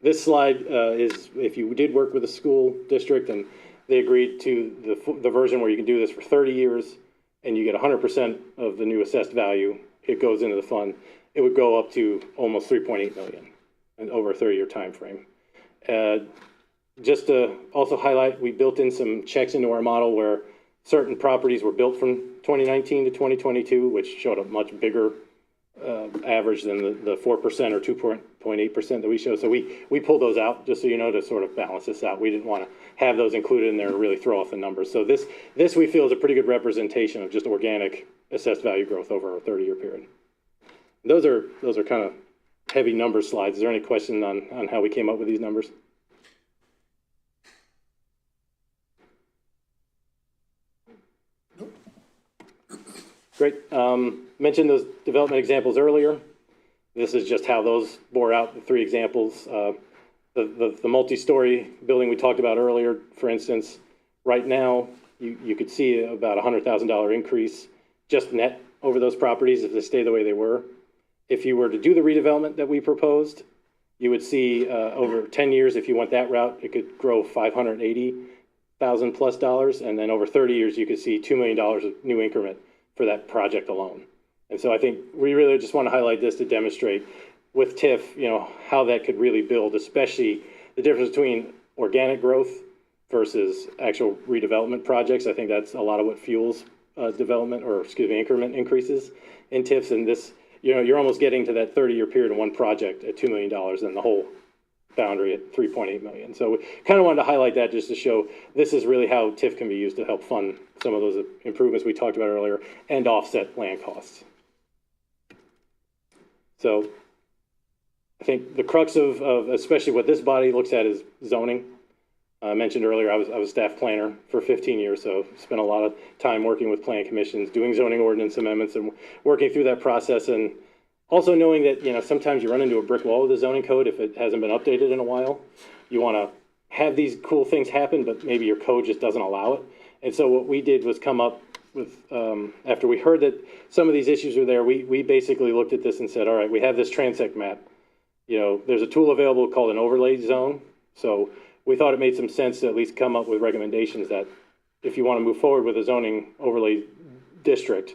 This slide is if you did work with a school district and they agreed to the version where you can do this for 30 years and you get 100% of the new assessed value it goes into the fund, it would go up to almost 3.8 million and over a 30-year time frame. Just to also highlight, we built in some checks into our model where certain properties were built from 2019 to 2022, which showed a much bigger average than the 4% or 2.8% that we show. So we pulled those out, just so you know, to sort of balance this out. We didn't want to have those included in there and really throw off the numbers. So this we feel is a pretty good representation of just organic assessed value growth over a 30-year period. Those are kind of heavy number slides. Is there any question on how we came up with these numbers? Great. Mentioned those development examples earlier. This is just how those bore out, the three examples. The multi-story building we talked about earlier, for instance, right now you could see about $100,000 increase just net over those properties if they stay the way they were. If you were to do the redevelopment that we proposed, you would see over 10 years, if you went that route, it could grow $580,000 plus dollars, and then over 30 years, you could see $2 million of new increment for that project alone. And so I think we really just want to highlight this to demonstrate with TIF, you know, how that could really build, especially the difference between organic growth versus actual redevelopment projects. I think that's a lot of what fuels increment increases in TIFs. And this, you know, you're almost getting to that 30-year period in one project at $2 million and the whole boundary at 3.8 million. So we kind of wanted to highlight that just to show this is really how TIF can be used to help fund some of those improvements we talked about earlier and offset land costs. So I think the crux of especially what this body looks at is zoning. I mentioned earlier I was staff planner for 15 years, so spent a lot of time working with planning commissions, doing zoning ordinance amendments and working through that process, and also knowing that, you know, sometimes you run into a brick wall with the zoning code if it hasn't been updated in a while. You want to have these cool things happen, but maybe your code just doesn't allow it. And so what we did was come up with, after we heard that some of these issues were there, we basically looked at this and said, all right, we have this transect map. You know, there's a tool available called an overlay zone. So we thought it made some sense to at least come up with recommendations that if you want to move forward with a zoning overlay district,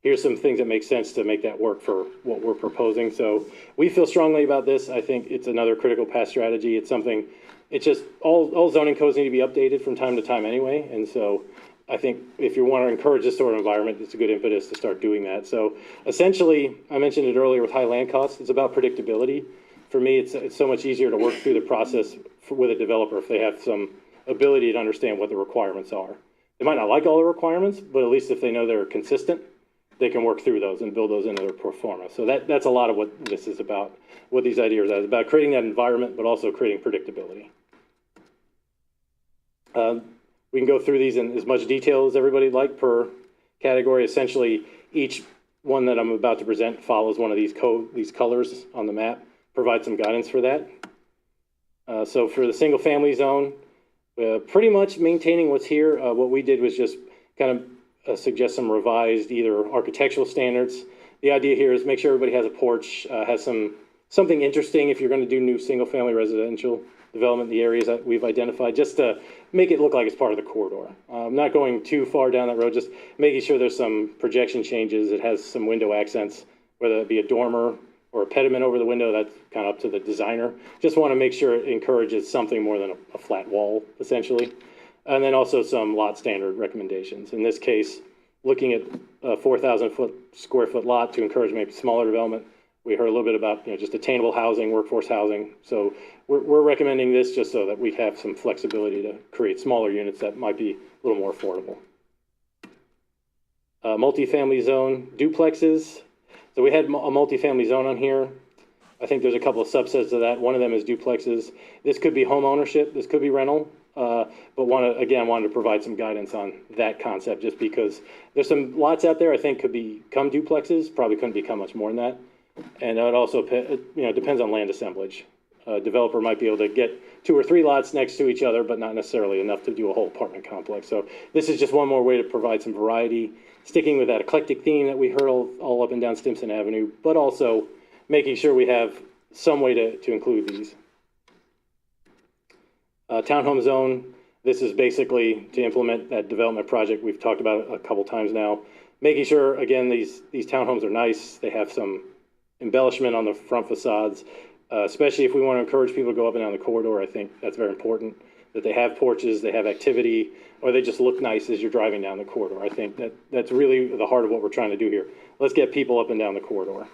here's some things that make sense to make that work for what we're proposing. So we feel strongly about this. I think it's another critical path strategy. It's something, it's just all zoning codes need to be updated from time to time anyway. And so I think if you want to encourage this sort of environment, it's a good impetus to start doing that. So essentially, I mentioned it earlier with high land costs, it's about predictability. For me, it's so much easier to work through the process with a developer if they have some ability to understand what the requirements are. They might not like all the requirements, but at least if they know they're consistent, they can work through those and build those into their pro forma. So that's a lot of what this is about, what these ideas are. It's about creating that environment, but also creating predictability. We can go through these in as much detail as everybody'd like per category. Essentially, each one that I'm about to present follows one of these colors on the map, provide some guidance for that. So for the single family zone, pretty much maintaining what's here. What we did was just kind of suggest some revised either architectural standards. The idea here is make sure everybody has a porch, has something interesting if you're going to do new single family residential development in the areas that we've identified, just to make it look like it's part of the corridor. Not going too far down that road, just making sure there's some projection changes. It has some window accents, whether it be a dormer or a pediment over the window. That's kind of up to the designer. Just want to make sure it encourages something more than a flat wall, essentially. And then also some lot standard recommendations. In this case, looking at a 4,000 square foot lot to encourage maybe smaller development. We heard a little bit about, you know, just attainable housing, workforce housing. So we're recommending this just so that we have some flexibility to create smaller units that might be a little more affordable. Multifamily zone duplexes. So we had a multifamily zone on here. I think there's a couple of subsets of that. One of them is duplexes. This could be home ownership. This could be rental. But wanted to provide some guidance on that concept just because there's some lots out there I think could become duplexes, probably couldn't become much more than that. And it also, you know, depends on land assemblage. A developer might be able to get 2 or 3 lots next to each other, but not necessarily enough to do a whole apartment complex. So this is just one more way to provide some variety, sticking with that eclectic theme that we heard all up and down Stimson Avenue, but also making sure we have some way to include these. Townhome zone, this is basically to implement that development project we've talked about a couple times now. making sure, again, these townhomes are nice. They have some embellishment on the front facades, especially if we want to encourage people to go up and down the corridor. I think that's very important, that they have porches, they have activity, or they just look nice as you're driving down the corridor. I think that's really the heart of what we're trying to do here. Let's get people up and down the corridor.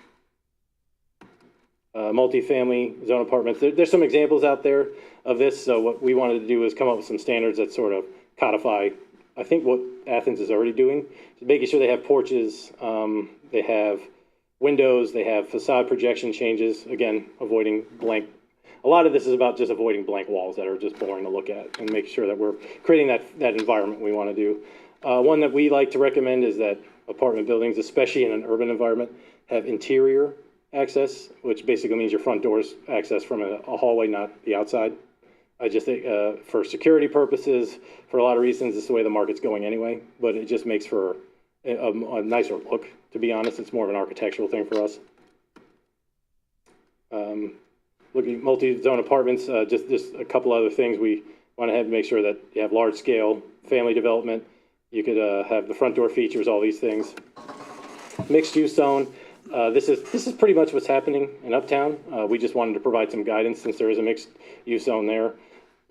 Multifamily zone apartments. There's some examples out there of this. So what we wanted to do is come up with some standards that sort of codify, I think, what Athens is already doing, making sure they have porches, they have windows, they have facade projection changes, again, avoiding blank. A lot of this is about just avoiding blank walls that are just boring to look at and make sure that we're creating that environment we want to do. One that we like to recommend is that apartment buildings, especially in an urban environment, have interior access, which basically means your front doors access from a hallway, not the outside. I just think for security purposes, for a lot of reasons, it's the way the market's going anyway, but it just makes for a nicer look, to be honest. It's more of an architectural thing for us. Looking at multi-zone apartments, just a couple other things. We want to make sure that you have large-scale family development. You could have the front door features, all these things. Mixed-use zone. This is pretty much what's happening in Uptown. We just wanted to provide some guidance since there is a mixed-use zone there.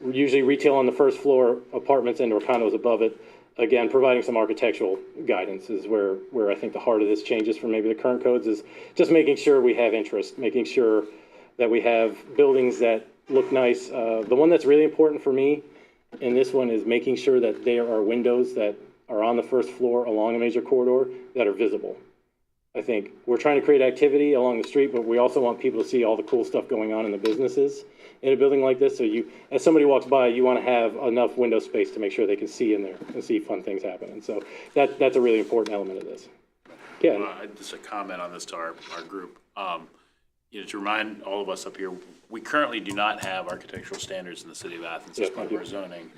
Usually retail on the first floor, apartments and or condos above it. Again, providing some architectural guidance is where I think the heart of this changes from maybe the current codes, is just making sure we have interest, making sure that we have buildings that look nice. The one that's really important for me in this one is making sure that there are windows that are on the first floor along a major corridor that are visible. I think we're trying to create activity along the street, but we also want people to see all the cool stuff going on in the businesses in a building like this. So as somebody walks by, you want to have enough window space to make sure they can see in there and see fun things happen. And so that's a really important element of this. Yeah. Just a comment on this to our group. To remind all of us up here, we currently do not have architectural standards in the city of Athens as part of our zoning,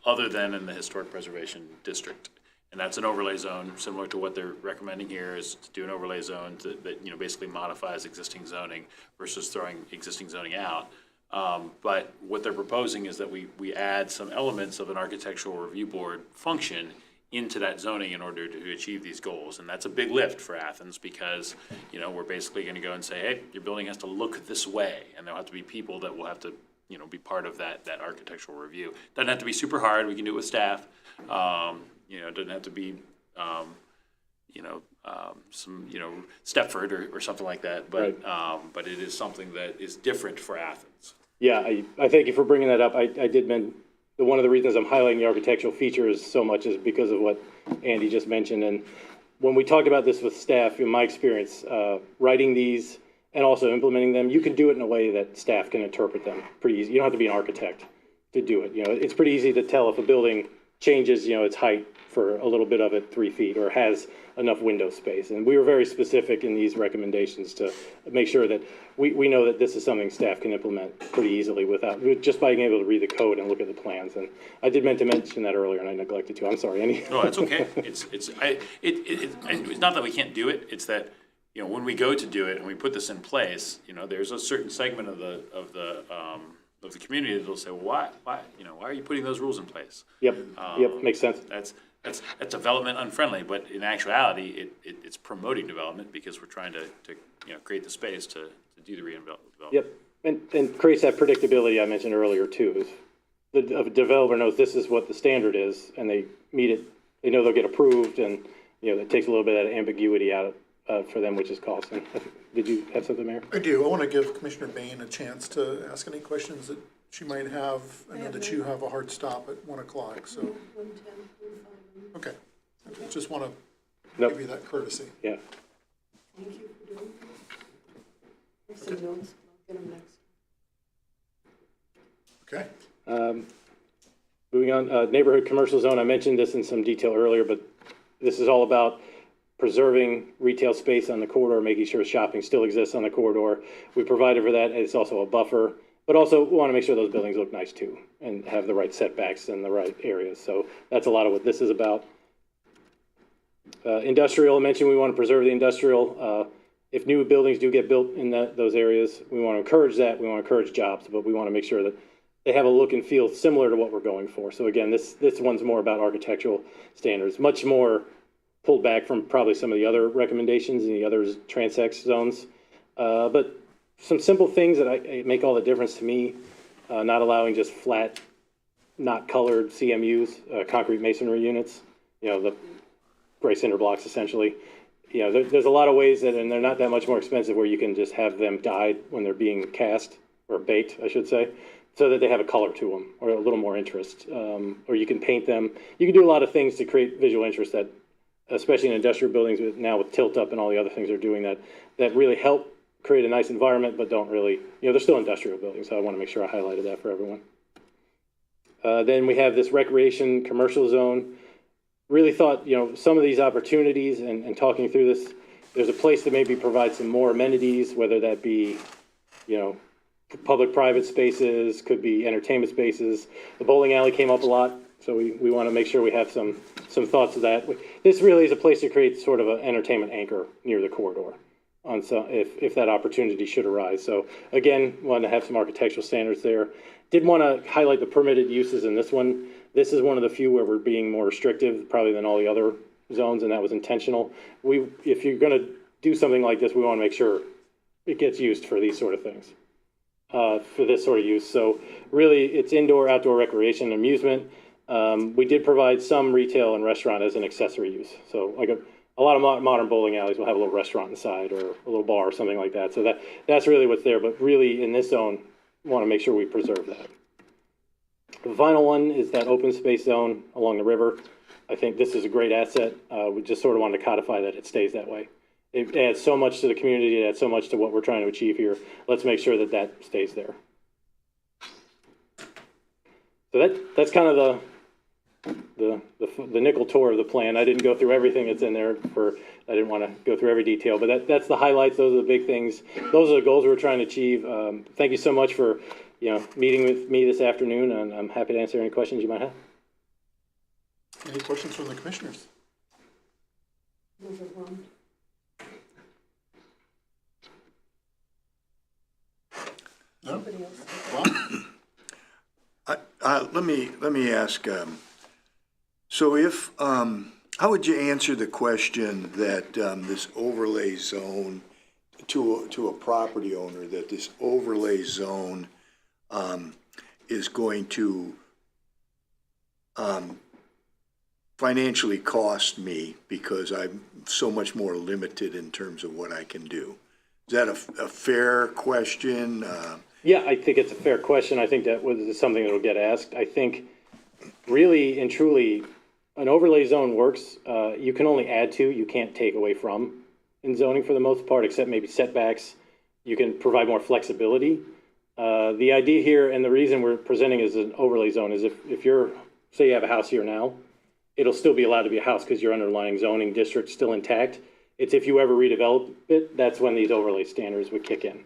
other than in the historic preservation district. And that's an overlay zone, similar to what they're recommending here, is to do an overlay zone that basically modifies existing zoning versus throwing existing zoning out. But what they're proposing is that we add some elements of an architectural review board function into that zoning in order to achieve these goals. And that's a big lift for Athens because, we're basically going to go and say, hey, your building has to look this way. And there'll have to be people that will have to, be part of that architectural review. Doesn't have to be super hard. We can do it with staff. It doesn't have to be, some, Stepford or something like that. But, but it is something that is different for Athens. Yeah, I thank you for bringing that up. I did mention one of the reasons I'm highlighting the architectural features so much is because of what Andy just mentioned. And when we talked about this with staff, in my experience, writing these and also implementing them, you can do it in a way that staff can interpret them pretty easy. You don't have to be an architect to do it. It's pretty easy to tell if a building changes, its height for a little bit of it 3 feet or has enough window space. And we were very specific in these recommendations to make sure that we know that this is something staff can implement pretty easily just by being able to read the code and look at the plans. And I did meant to mention that earlier and I neglected to. I'm sorry, Andy. No, that's okay. It's not that we can't do it. It's that, when we go to do it and we put this in place, there's a certain segment of the community that'll say, well, why are you putting those rules in place? Yep, makes sense. That's development unfriendly, but in actuality, it's promoting development because we're trying to create the space to do the redevelopment. Yep, and creates that predictability I mentioned earlier too. Is a developer knows this is what the standard is, and they meet it. They know they'll get approved, and it takes a little bit of that ambiguity out for them, which is costing. Did you have something, Mayor? I do. I want to give Commissioner Bain a chance to ask any questions that she might have. I know that you have a hard stop at 1 o'clock, so. 1:10, 1:05. Okay. I just want to Nope. give you that courtesy. Yeah. Thank you for doing that. I have some notes, I'll get them next. Okay. Moving on, neighborhood commercial zone. I mentioned this in some detail earlier, but this is all about preserving retail space on the corridor, making sure shopping still exists on the corridor. We provided for that. It's also a buffer, but also we want to make sure those buildings look nice too and have the right setbacks in the right areas. So that's a lot of what this is about. Industrial, I mentioned we want to preserve the industrial. If new buildings do get built in those areas, we want to encourage that. We want to encourage jobs, but we want to make sure that they have a look and feel similar to what we're going for. So again, this one's more about architectural standards, much more pulled back from probably some of the other recommendations in the other transect zones. But some simple things that make all the difference to me, not allowing just flat, not colored CMUs, concrete masonry units, the gray cinder blocks essentially. There's a lot of ways that, and they're not that much more expensive, where you can just have them dyed when they're being cast, or baked, I should say, so that they have a color to them, or a little more interest. Or you can paint them. You can do a lot of things to create visual interest that, especially in industrial buildings now with tilt up and all the other things they're doing, that really help create a nice environment, but don't really, they're still industrial buildings, so I want to make sure I highlighted that for everyone. Then we have this recreation commercial zone. Really thought, some of these opportunities and talking through this, there's a place to maybe provide some more amenities, whether that be, public-private spaces, could be entertainment spaces. The bowling alley came up a lot, so we want to make sure we have some thoughts of that. This really is a place to create sort of an entertainment anchor near the corridor, if that opportunity should arise. So again, want to have some architectural standards there. Did want to highlight the permitted uses in this one. This is one of the few where we're being more restrictive probably than all the other zones, and that was intentional. If you're going to do something like this, we want to make sure it gets used for these sort of things, for this sort of use. So really, it's indoor, outdoor recreation, amusement. We did provide some retail and restaurant as an accessory use. So like a lot of modern bowling alleys will have a little restaurant inside or a little bar or something like that. So that's really what's there. But really, in this zone, we want to make sure we preserve that. The final one is that open space zone along the river. I think this is a great asset. We just sort of want to codify that it stays that way. It adds so much to the community. It adds so much to what we're trying to achieve here. Let's make sure that stays there. So that's kind of the nickel tour of the plan. I didn't go through everything that's in there. I didn't want to go through every detail, but that's the highlights. Those are the big things. Those are the goals we're trying to achieve. Thank you so much for meeting with me this afternoon, and I'm happy to answer any questions you might have. Any questions from the commissioners? Move it on. No? Somebody else. Ron? Let me ask, so if, how would you answer the question that this overlay zone, to a property owner, that this overlay zone is going to financially cost me because I'm so much more limited in terms of what I can do? Is that a fair question? Yeah, I think it's a fair question. I think that was something that will get asked. I think really and truly, an overlay zone works. You can only add to, you can't take away from in zoning for the most part, except maybe setbacks. You can provide more flexibility. The idea here, and the reason we're presenting as an overlay zone, is if you're, say you have a house here now, it'll still be allowed to be a house because your underlying zoning district's still intact. It's if you ever redevelop it, that's when these overlay standards would kick in.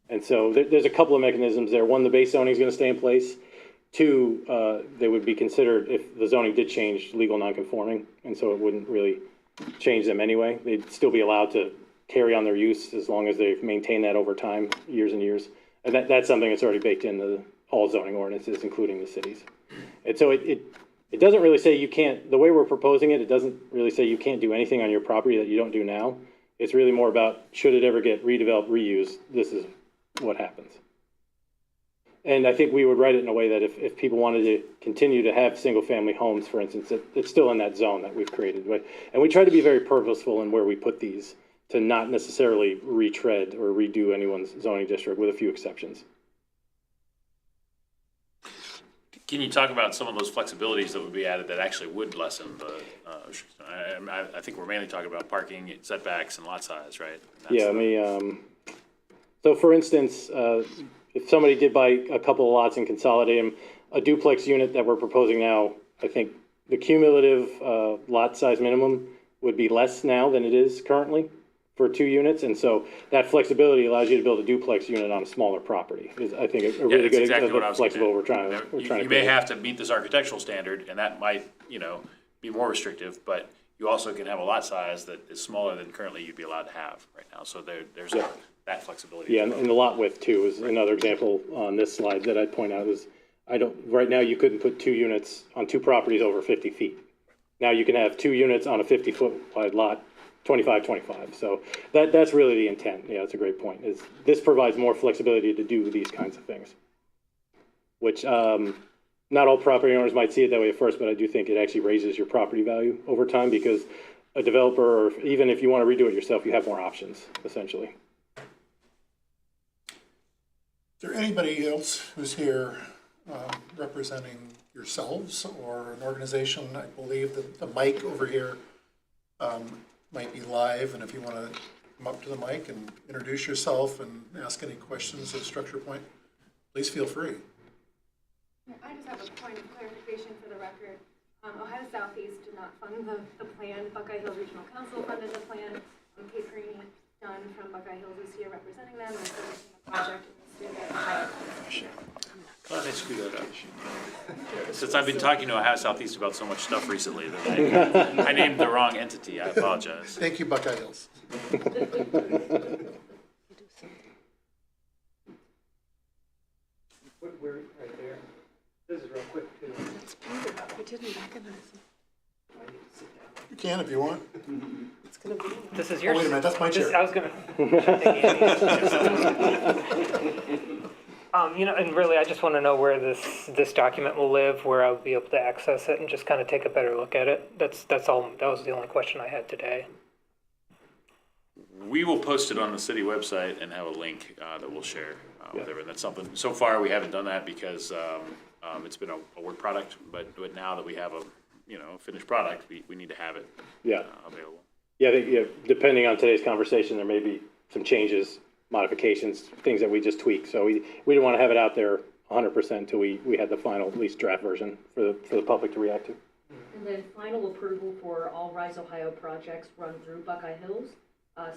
And so there's a couple of mechanisms there. One, the base zoning is going to stay in place. Two, they would be considered, if the zoning did change, legal nonconforming, and so it wouldn't really change them anyway. They'd still be allowed to carry on their use as long as they've maintained that over time, years and years. And that's something that's already baked into all zoning ordinances, including the cities. And so it doesn't really say you can't, the way we're proposing it, it doesn't really say you can't do anything on your property that you don't do now. It's really more about, should it ever get redeveloped, reused, this is what happens. And I think we would write it in a way that if people wanted to continue to have single family homes, for instance, it's still in that zone that we've created. And we try to be very purposeful in where we put these, to not necessarily retread or redo anyone's zoning district, with a few exceptions. Can you talk about some of those flexibilities that would be added that actually would lessen the, I think we're mainly talking about parking, setbacks, and lot size, right? So for instance, if somebody did buy a couple of lots and consolidate them, a duplex unit that we're proposing now, I think the cumulative lot size minimum would be less now than it is currently for 2 units. And so that flexibility allows you to build a duplex unit on a smaller property. Is, I think, a really good example of flexible we're trying to You may have to meet this architectural standard, and that might, be more restrictive, but you also can have a lot size that is smaller than currently you'd be allowed to have right now. So there's that flexibility. Yeah, and the lot width too is another example on this slide that I'd point out is, right now you couldn't put 2 units on 2 properties over 50 feet. Now you can have 2 units on a 50-foot wide lot, 25-25. So that's really the intent. Yeah, that's a great point. Is this provides more flexibility to do these kinds of things, which not all property owners might see it that way at first, but I do think it actually raises your property value over time because a developer, or even if you want to redo it yourself, you have more options, essentially. Is there anybody else who's here representing yourselves or an organization? I believe that the mic over here might be live, and if you want to come up to the mic and introduce yourself and ask any questions of Structure Point, please feel free. I just have a point of clarification for the record. Ohio Southeast did not fund the plan. Buckeye Hills Regional Council funded the plan. Kate Greeny, Dunn from Buckeye Hills is here representing them. They're finishing the project in the student Ohio. Glad they screwed that up. Since I've been talking to Ohio Southeast about so much stuff recently that I named the wrong entity. I apologize. Thank you, Buckeye Hills. We're right there. This is real quick too. That's Peter. I didn't recognize him. You can if you want. It's gonna be. This is Oh, yours. wait a minute, that's my chair. I was gonna. And really, I just want to know where this document will live, where I'll be able to access it, and just kind of take a better look at it. That's all. That was the only question I had today. We will post it on the city website and have a link that we'll share with everyone. That's something, so far we haven't done that because it's been a work product, but now that we have a finished product, we need to have it available. Yeah, I think depending on today's conversation, there may be some changes, modifications, things that we just tweak. So we didn't want to have it out there 100% until we had the final, at least draft version for the public to react to. And then final approval for all Rise Ohio projects run through Buckeye Hills,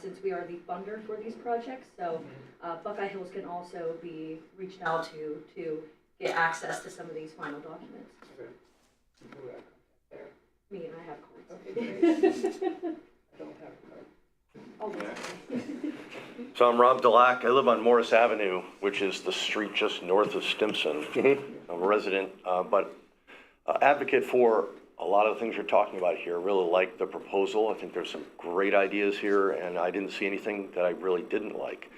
since we are the funder for these projects. So Buckeye Hills can also be reached out to get access to some of these final documents. Me and I have cards. I don't have a card. So I'm Rob Delac. I live on Morris Avenue, which is the street just north of Stimson. I'm a resident, but advocate for a lot of the things you're talking about here. Really like the proposal. I think there's some great ideas here, and I didn't see anything that I really didn't like.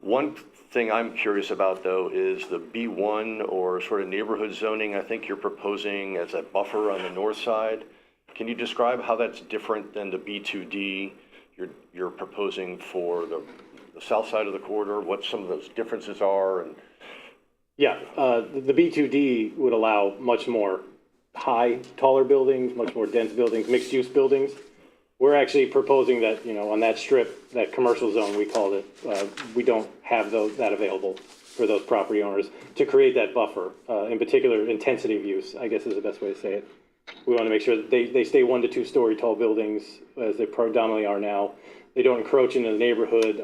One thing I'm curious about, though, is the B1 or sort of neighborhood zoning I think you're proposing as a buffer on the north side. Can you describe how that's different than the B2D you're proposing for the south side of the corridor? What some of those differences are? And Yeah, the B2D would allow much more taller buildings, much more dense buildings, mixed-use buildings. We're actually proposing that, on that strip, that commercial zone, we called it, we don't have that available for those property owners to create that buffer. In particular, intensity of use, I guess is the best way to say it. We want to make sure that they stay 1 to 2 story tall buildings as they predominantly are now. They don't encroach into the neighborhood.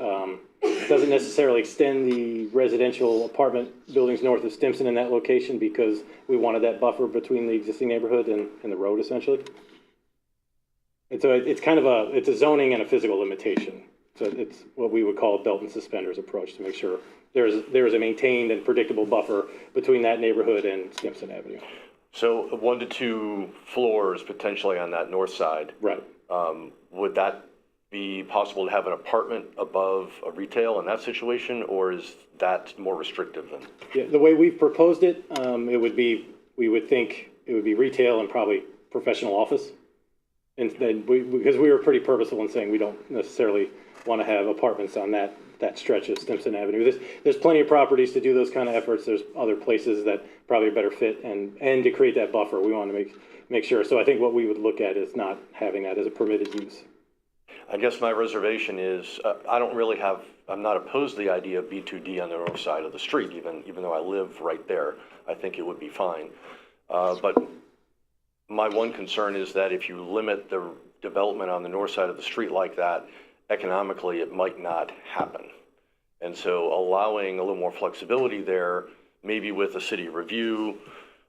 Doesn't necessarily extend the residential apartment buildings north of Stimson in that location because we wanted that buffer between the existing neighborhood and the road essentially. And so it's kind of it's a zoning and a physical limitation. So it's what we would call a belt and suspenders approach to make sure there's a maintained and predictable buffer between that neighborhood and Stimson Avenue. so 1 to 2 floors potentially on that north side. Right. Would that be possible to have an apartment above a retail in that situation, or is that more restrictive than? Yeah, the way we've proposed it, we would think it would be retail and probably professional office. And then because we were pretty purposeful in saying we don't necessarily want to have apartments on that stretch of Stimson Avenue. There's plenty of properties to do those kind of efforts. There's other places that probably are better fit, and to create that buffer, we want to make sure. So I think what we would look at is not having that as a permitted use. I guess my reservation is I'm not opposed to the idea of B2D on the north side of the street, even though I live right there. I think it would be fine. But my one concern is that if you limit the development on the north side of the street like that, economically it might not happen. And so allowing a little more flexibility there, maybe with a city review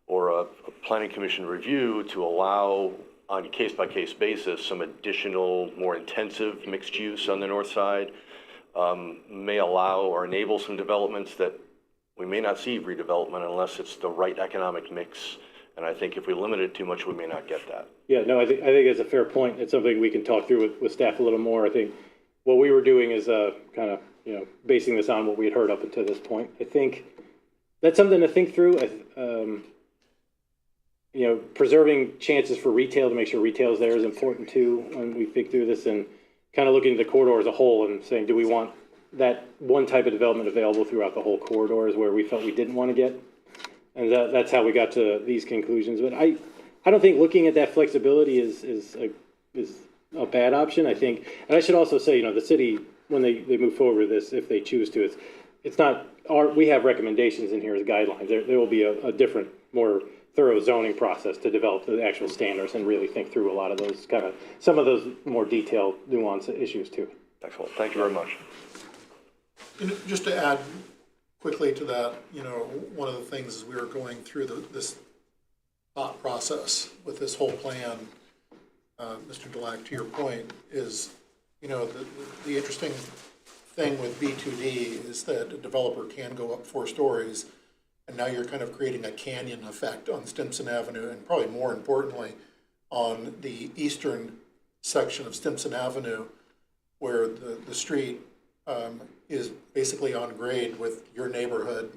or a planning commission review to allow on a case-by-case basis some additional, more intensive mixed use on the north side, may allow or enable some developments that we may not see redevelopment unless it's the right economic mix And I think if we limit it too much, we may not get that. Yeah, no, I think it's a fair point. It's something we can talk through with staff a little more. I think what we were doing is kind of, basing this on what we had heard up until this point. I think that's something to think through. Preserving chances for retail to make sure retail is there is important too when we think through this, and kind of looking at the corridor as a whole and saying, do we want that one type of development available throughout the whole corridor is where we felt we didn't want to get. And that's how we got to these conclusions. But I don't think looking at that flexibility is a bad option. I think, and I should also say, the city, when they move forward with this, if they choose to, it's not we have recommendations in here as guidelines. There will be a different, more thorough zoning process to develop the actual standards and really think through a lot of those some of those more detailed, nuanced issues too. Excellent. Thank you very much. And just to add quickly to that, one of the things as we were going through this thought process with this whole plan, Mr. Dulac, to your point, is, the interesting thing with B2D is that a developer can go up 4 stories, and now you're kind of creating a canyon effect on Stimson Avenue, and probably more importantly, on the eastern section of Stimson Avenue, where the street is basically on grade with your neighborhood.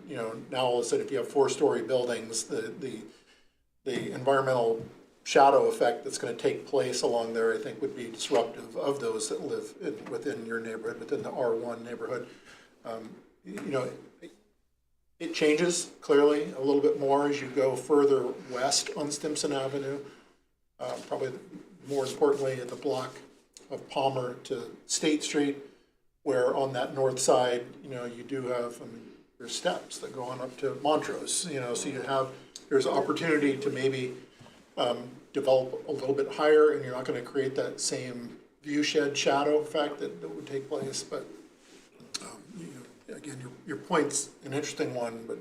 Now all of a sudden, if you have 4-story buildings, the environmental shadow effect that's going to take place along there, I think, would be disruptive of those that live within your neighborhood, within the R1 neighborhood. It changes clearly a little bit more as you go further west on Stimson Avenue. Probably more importantly at the block of Palmer to State Street, where on that north side, you do have, there's steps that go on up to Montrose, so there's opportunity to maybe develop a little bit higher, and you're not going to create that same view shed shadow effect that would take place. But again, your point's an interesting one, but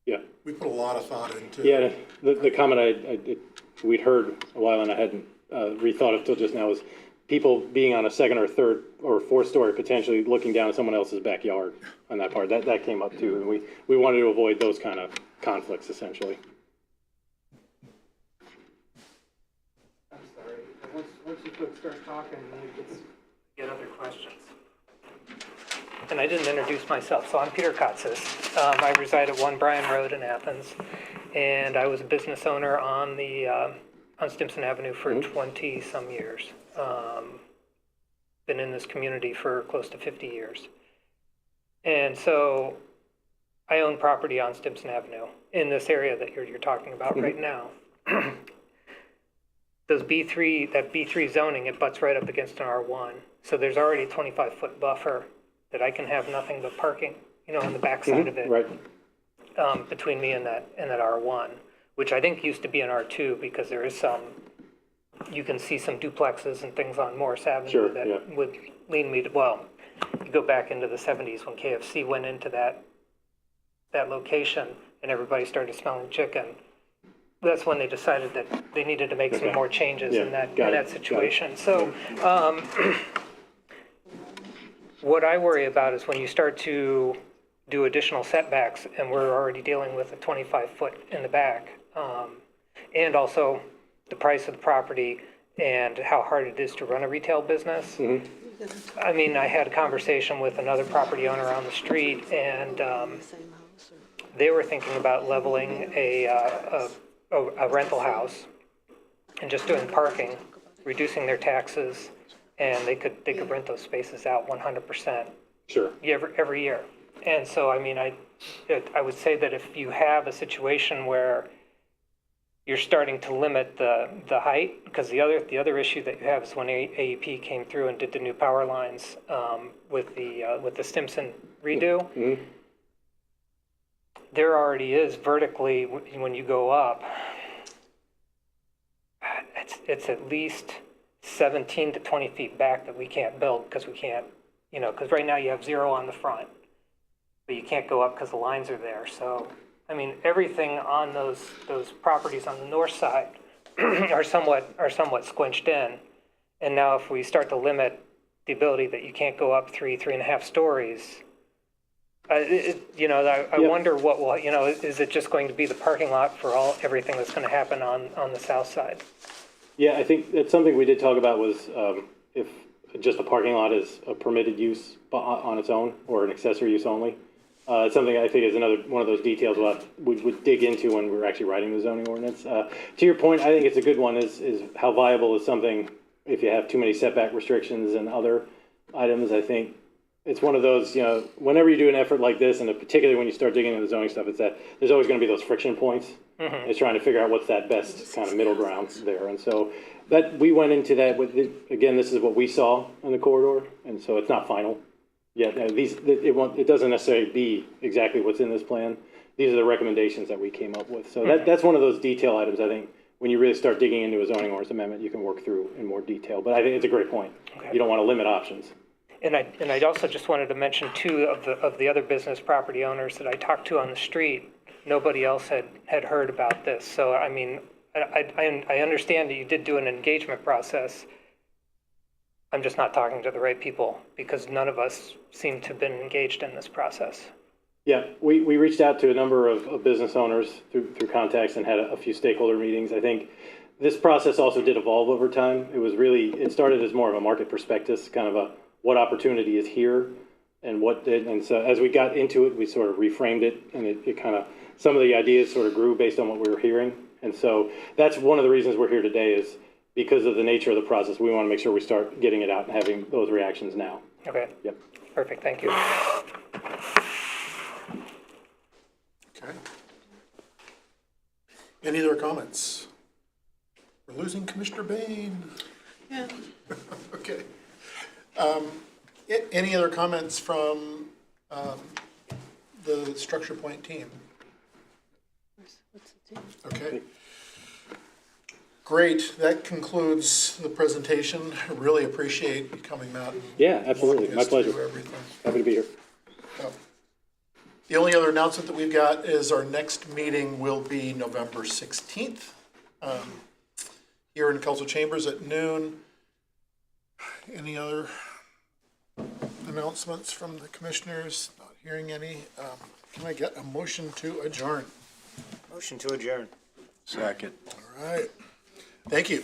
yeah, we put a lot of thought into. Yeah, the comment we'd heard a while and I hadn't rethought it till just now is people being on a 2nd or 3rd or 4th story, potentially looking down at someone else's backyard on that part. That came up too, and we wanted to avoid those kind of conflicts essentially. I'm sorry. Once you folks start talking, then we get other questions. And I didn't introduce myself, so I'm Peter Katzis. I reside at 1 Bryan Road in Athens, and I was a business owner on Stimson Avenue for 20-some years. Been in this community for close to 50 years. And so I own property on Stimson Avenue in this area that you're talking about right now. That B3 zoning, it butts right up against an R1. So there's already a 25-foot buffer that I can have nothing but parking, on the backside of it, right. Between me and that R1, which I think used to be an R2 because there is you can see some duplexes and things on Morris Avenue would lean me to, you go back into the 70s when KFC went into that location and everybody started smelling chicken. That's when they decided that they needed to make some more changes in that situation. So what I worry about is when you start to do additional setbacks, and we're already dealing with a 25-foot in the back, and also the price of the property and how hard it is to run a retail business. I mean, I had a conversation with another property owner on the street, and they were thinking about leveling a rental house and just doing parking, reducing their taxes, and they could rent those spaces out 100%. Sure. Every year. And so, I mean, I would say that if you have a situation where you're starting to limit the height, because the other issue that you have is when AEP came through and did the new power lines with the Stimson redo, there already is vertically, when you go up, it's at least 17 to 20 feet back that we can't build because we can't, because right now you have 0 on the front, but you can't go up because the lines are there. So, I mean, everything on those properties on the north side are somewhat squinched in. And now if we start to limit the ability that you can't go up 3.5 stories, You know, I Yeah. wonder what will, you know, is it just going to be the parking lot for everything that's going to happen on the south side? Yeah, I think that's something we did talk about was if just a parking lot is a permitted use on its own or an accessory use only. It's something I think is another one of those details we would dig into when we're actually writing the zoning ordinance. To your point, I think it's a good one is how viable is something if you have too many setback restrictions and other items. I think it's one of those, you know, whenever you do an effort like this, and particularly when you start digging into the zoning stuff, it's that there's always going to be those friction points. It's trying to figure out what's that best kind of middle ground there. And so that we went into that with, again, this is what we saw in the corridor. And so it's not final yet. It doesn't necessarily be exactly what's in this plan. These are the recommendations that we came up with. So that's one of those detail items I think when you really start digging into a zoning ordinance amendment, you can work through in more detail. But I think it's a great point. Okay. You don't want to limit options. And I also just wanted to mention too of the other business property owners that I talked to on the street, nobody else had heard about this. So I mean, I understand that you did do an engagement process. I'm just not talking to the right people because none of us seem to have been engaged in this process. Yeah, we reached out to a number of business owners through contacts and had a few stakeholder meetings. I think this process also did evolve over time. It started as more of a market prospectus, kind of what opportunity is here and and so as we got into it, we sort of reframed it and it kind of, some of the ideas sort of grew based on what we were hearing. And so that's one of the reasons we're here today is because of the nature of the process. We want to make sure we start getting it out and having those reactions now. Okay. Yep. Perfect, thank you. Okay. Any other comments? We're losing Commissioner Bain. Yeah. Okay. Any other comments from the Structure Point team? What's the team? Okay. Great. That concludes the presentation. I really appreciate you coming out. And Yeah, absolutely. walking My us through pleasure. everything. Happy to be here. Oh. The only other announcement that we've got is our next meeting will be November 16th here in council chambers at noon. Any other announcements from the commissioners? Not hearing any. Can I get a motion to adjourn? Motion to adjourn. Second. All right. Thank you.